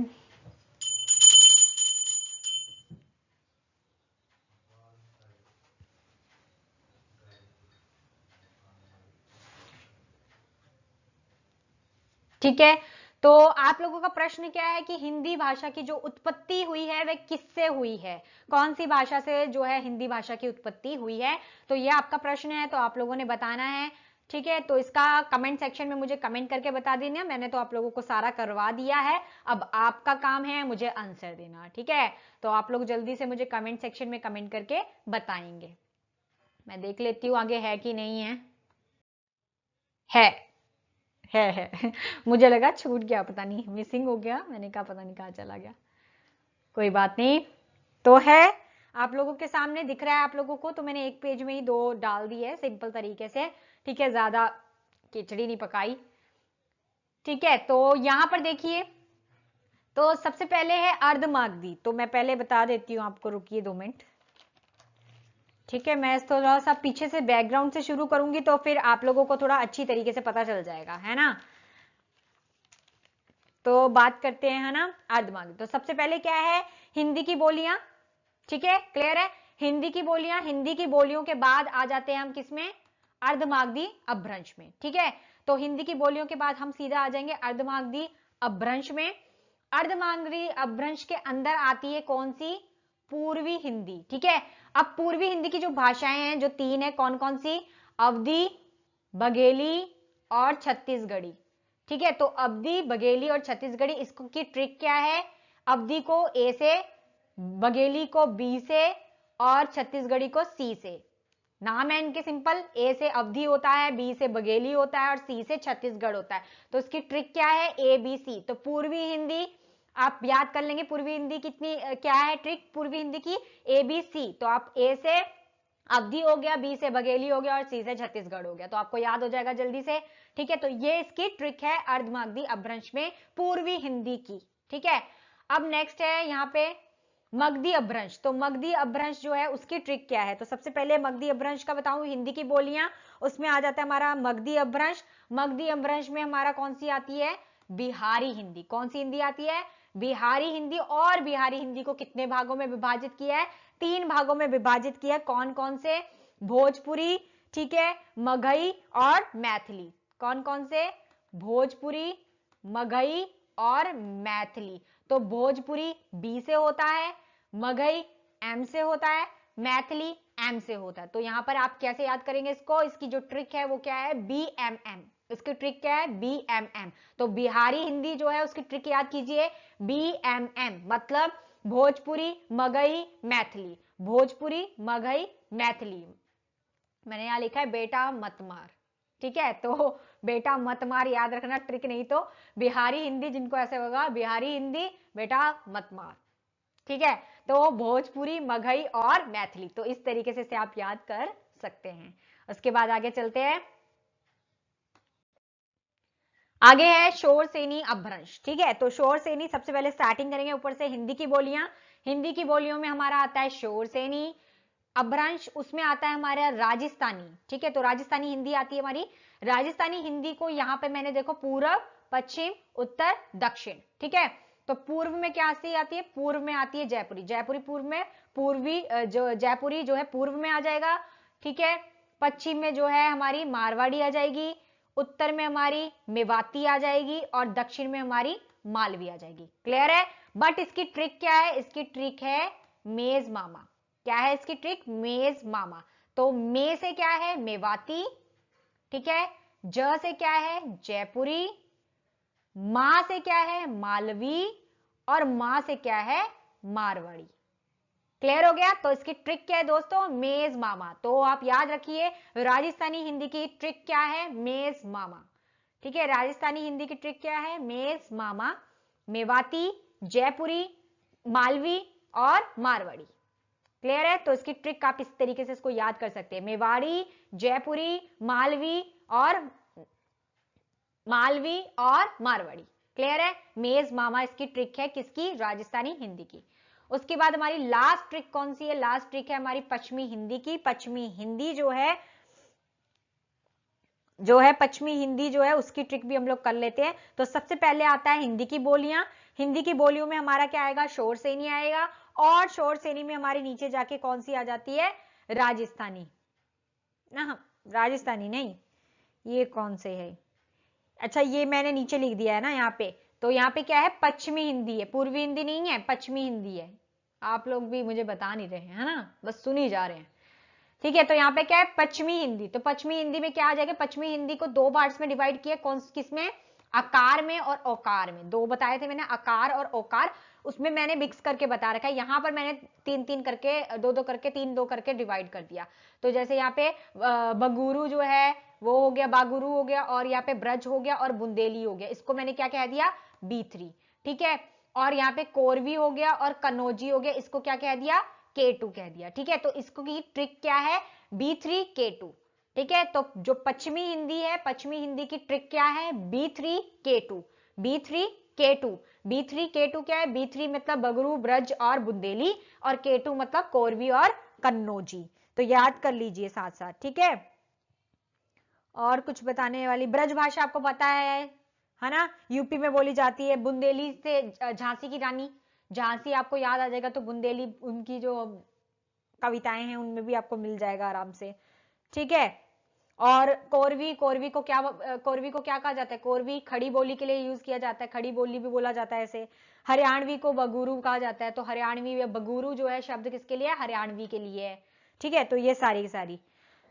ठीक है, तो आप लोगों का प्रश्न क्या है कि हिंदी भाषा की जो उत्पत्ति हुई है वह किससे हुई है, कौन सी भाषा से जो है हिंदी भाषा की उत्पत्ति हुई है। तो ये आपका प्रश्न है, तो आप लोगों ने बताना है। ठीक है, तो इसका कमेंट सेक्शन में मुझे कमेंट करके बता देना, मैंने तो आप लोगों को सारा करवा दिया है, अब आपका काम है मुझे आंसर देना। ठीक है, तो आप लोग जल्दी से मुझे कमेंट सेक्शन में कमेंट करके बताएंगे। मैं देख लेती हूँ आगे है कि नहीं है। है है मुझे लगा छूट गया, पता नहीं मिसिंग हो गया, मैंने कहा पता नहीं कहाँ चला गया, कोई बात नहीं। तो है, आप लोगों के सामने दिख रहा है आप लोगों को, तो मैंने एक पेज में ही 2 डाल दी है सिंपल तरीके से। ठीक है, ज्यादा खिचड़ी नहीं पकाई। ठीक है, तो यहां पर देखिए, तो सबसे पहले है अर्धमागधी, तो मैं पहले बता देती हूँ आपको, रुकिए 2 मिनट। ठीक है, मैं थोड़ा सा पीछे से बैकग्राउंड से शुरू करूंगी तो फिर आप लोगों को थोड़ा अच्छी तरीके से पता चल जाएगा, है ना। तो बात करते हैं, है ना, अर्धमागधी। तो सबसे पहले क्या है, हिंदी की बोलियां। ठीक है, क्लियर है, हिंदी की बोलियां, हिंदी की बोलियों के बाद आ जाते हैं हम किसमें, अर्धमागधी अपभ्रंश में। ठीक है, तो हिंदी की बोलियों के बाद हम सीधा आ जाएंगे अर्धमागधी अपभ्रंश में। अर्धमागधी अपभ्रंश के अंदर आती है कौन सी, पूर्वी हिंदी। ठीक है, अब पूर्वी हिंदी की जो भाषाएं हैं जो 3 है, कौन कौन सी, अवधी, बघेली और छत्तीसगढ़ी। ठीक है, तो अवधी, बघेली और छत्तीसगढ़ी, इसको की ट्रिक क्या है, अवधी को ए से, बघेली को बी से और छत्तीसगढ़ी को सी से। नाम है इनके सिंपल, ए से अवधी होता है, बी से बघेली होता है और सी से छत्तीसगढ़ होता है। तो इसकी ट्रिक क्या है, ए बी सी। तो पूर्वी हिंदी आप याद कर लेंगे, पूर्वी हिंदी कितनी क्या है ट्रिक पूर्वी हिंदी की, ए बी सी। तो आप ए से अवधी हो गया, बी से बघेली हो गया और सी से छत्तीसगढ़ हो गया, तो आपको याद हो जाएगा जल्दी से। ठीक है, तो ये इसकी ट्रिक है अर्धमागधी अपभ्रंश में पूर्वी हिंदी की। ठीक है, अब नेक्स्ट है यहाँ पे मगधी अपभ्रंश। तो मगधी अपभ्रंश जो है उसकी ट्रिक क्या है, तो सबसे पहले मगधी अपभ्रंश का बताऊं, हिंदी की बोलियां, उसमें आ जाता है हमारा मगधी अपभ्रंश। मगधी अपभ्रंश में हमारा कौन सी आती है, बिहारी हिंदी। कौन सी हिंदी आती है, बिहारी हिंदी। और बिहारी हिंदी को कितने भागों में विभाजित किया है, 3 भागों में विभाजित किया है। कौन कौन से, भोजपुरी, ठीक है, मगही और मैथिली। कौन कौन से, भोजपुरी, मगही और मैथिली। तो भोजपुरी बी से होता है, मगही एम से होता है, मैथिली एम से होता है। तो यहां पर आप कैसे याद करेंगे इसको, इसकी जो ट्रिक है वो क्या है, बी एम एम। इसकी ट्रिक क्या है, बी एम एम। तो बिहारी हिंदी जो है उसकी ट्रिक याद कीजिए, बी एम एम, मतलब भोजपुरी, मगही, मैथिली। भोजपुरी, मगही, मैथिली। मैंने यहां लिखा है बेटा मत मार। ठीक है, तो बेटा मत मार याद रखना ट्रिक, नहीं तो बिहारी हिंदी जिनको ऐसे होगा, बिहारी हिंदी बेटा मत मार। ठीक है, तो भोजपुरी, मगही और मैथिली, तो इस तरीके से आप याद कर सकते हैं। उसके बाद आगे चलते हैं, आगे है शोर सेनी अपभ्रंश। ठीक है, तो शोर सेनी सबसे पहले स्टार्टिंग करेंगे ऊपर से, हिंदी की बोलियां। हिंदी की बोलियों में हमारा आता है शोर सेनी अपभ्रंश, उसमें आता है हमारा राजस्थानी। ठीक है, तो राजस्थानी हिंदी आती है हमारी। राजस्थानी हिंदी को यहां पे मैंने देखो पूर्व, पश्चिम, उत्तर, दक्षिण। ठीक है, तो पूर्व में क्या आती है, पूर्व में आती है जयपुरी। जयपुरी पूर्व में, पूर्वी जो जयपुरी जो है पूर्व में आ जाएगा। ठीक है, पश्चिम में जो है हमारी मारवाड़ी आ जाएगी, उत्तर में हमारी मेवाती आ जाएगी और दक्षिण में हमारी मालवी आ जाएगी। क्लियर है, बट इसकी ट्रिक क्या है, इसकी ट्रिक है मेज मामा। क्या है इसकी ट्रिक, मेज मामा। तो मे से क्या है, मेवाती, ठीक है। ज से क्या है, जयपुरी, मा से क्या है, मालवी, और मा से क्या है, मारवाड़ी। क्लियर हो गया। तो इसकी ट्रिक क्या है दोस्तों, मेज मामा। तो आप याद रखिए राजस्थानी हिंदी की ट्रिक क्या है, मेज मामा। ठीक है, राजस्थानी हिंदी की ट्रिक क्या है, मेज मामा, मेवाती, जयपुरी, मालवी और मारवाड़ी। क्लियर है। तो इसकी ट्रिक आप इस तरीके से इसको याद कर सकते हैं, मेवाड़ी, जयपुरी, मालवी और मारवाड़ी। क्लियर है। मेज मामा इसकी ट्रिक है, किसकी, राजस्थानी हिंदी की। उसके बाद हमारी लास्ट ट्रिक कौन सी है, लास्ट ट्रिक है हमारी पश्चिमी हिंदी की। पश्चिमी हिंदी जो है पश्चिमी हिंदी जो है उसकी ट्रिक भी हम लोग कर लेते हैं। तो सबसे पहले आता है हिंदी की बोलियां। हिंदी की बोलियों में हमारा क्या आएगा, शोर सेनी आएगा, और शोर सेनी में हमारी नीचे जाके कौन सी आ जाती है, राजस्थानी ना, राजस्थानी नहीं, ये कौन से है, अच्छा ये मैंने नीचे लिख दिया है ना यहाँ पे। तो यहाँ पे क्या है, पश्चिमी हिंदी है, पूर्वी हिंदी नहीं है, पश्चिमी हिंदी है। आप लोग भी मुझे बता नहीं रहे हैं, है ना, बस सुन ही जा रहे हैं। ठीक है, तो यहाँ पे क्या है, पश्चिमी हिंदी। तो पश्चिमी हिंदी में क्या आ जाएगा, पश्चिमी हिंदी को दो पार्ट्स में डिवाइड किया, कौन किसमें, आकार में और ओकार में। दो बताए थे मैंने, आकार और ओकार, उसमें मैंने मिक्स करके बता रखा है। यहाँ पर मैंने तीन तीन करके, दो दो करके, तीन दो करके डिवाइड कर दिया। तो जैसे यहाँ पे बगुरु जो है वो हो गया, बागुरु हो गया, और यहाँ पे ब्रज हो गया, और बुंदेली हो गया, इसको मैंने क्या कह दिया, B3। ठीक है, और यहाँ पे कोरवी हो गया और कनौजी हो गया, इसको क्या कह दिया, K2 कह दिया। ठीक है, तो इसको की ट्रिक क्या है, B3 K2। ठीक है, तो जो पश्चिमी हिंदी है, पश्चिमी हिंदी की ट्रिक क्या है, B3 K2, B3 K2। B3 K2 क्या है, B3 मतलब बगरू, ब्रज और बुंदेली, और K2 मतलब कोरवी और कन्नौजी। तो याद कर लीजिए साथ साथ। ठीक है, और कुछ बताने वाली, ब्रज भाषा आपको पता है ना, यूपी में बोली जाती है। बुंदेली से झांसी की रानी, झांसी आपको याद आ जाएगा, तो बुंदेली उनकी जो कविताएं हैं उनमें भी आपको मिल जाएगा आराम से। ठीक है, और कोरवी, कोरवी को क्या कहा जाता है, कोरवी खड़ी बोली के लिए यूज किया जाता है, खड़ी बोली भी बोला जाता है ऐसे। हरियाणवी को बगुरु कहा जाता है, तो हरियाणवी या बगुरु जो है शब्द किसके लिए, हरियाणवी के लिए है। ठीक है, तो ये सारी की सारी,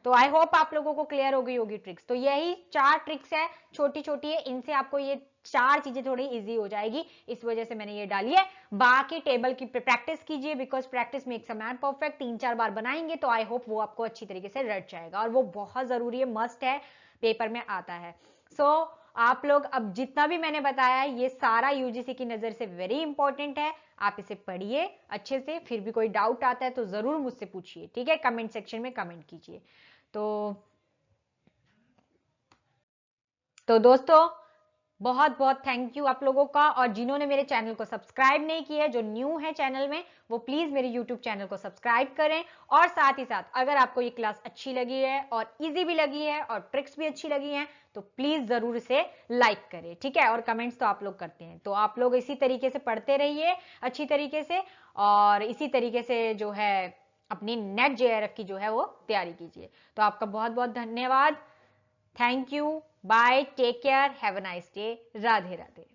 तो आई होप आप लोगों को क्लियर हो गई होगी ट्रिक्स। तो यही 4 ट्रिक्स है, छोटी छोटी है, इनसे आपको ये 4 चीजें थोड़ी इजी हो जाएगी, इस वजह से मैंने ये डाली है। बाकी टेबल की प्रैक्टिस कीजिए, because practice makes a man perfect. 3-4 बार बनाएंगे तो आई होप वो आपको अच्छी तरीके से रट जाएगा, और वो बहुत जरूरी है, मस्ट है, पेपर में आता है। सो आप लोग अब जितना भी मैंने बताया है ये सारा यूजीसी की नजर से वेरी इंपॉर्टेंट है, आप इसे पढ़िए अच्छे से। फिर भी कोई डाउट आता है तो जरूर मुझसे पूछिए। ठीक है, कमेंट सेक्शन में कमेंट कीजिए। तो दोस्तों बहुत बहुत थैंक यू आप लोगों का, और जिन्होंने मेरे चैनल को सब्सक्राइब नहीं किया है, जो न्यू है चैनल में, वो प्लीज मेरे यूट्यूब चैनल को सब्सक्राइब करें। और साथ ही साथ अगर आपको ये क्लास अच्छी लगी है और इजी भी लगी है और ट्रिक्स भी अच्छी लगी हैं, तो प्लीज जरूर इसे लाइक करें। ठीक है, और कमेंट्स तो आप लोग करते हैं, तो आप लोग इसी तरीके से पढ़ते रहिए अच्छी तरीके से, और इसी तरीके से जो है अपनी नेट JRF की जो है वो तैयारी कीजिए। तो आपका बहुत बहुत धन्यवाद। Thank you, bye, take care, have a nice day, Radhe Radhe.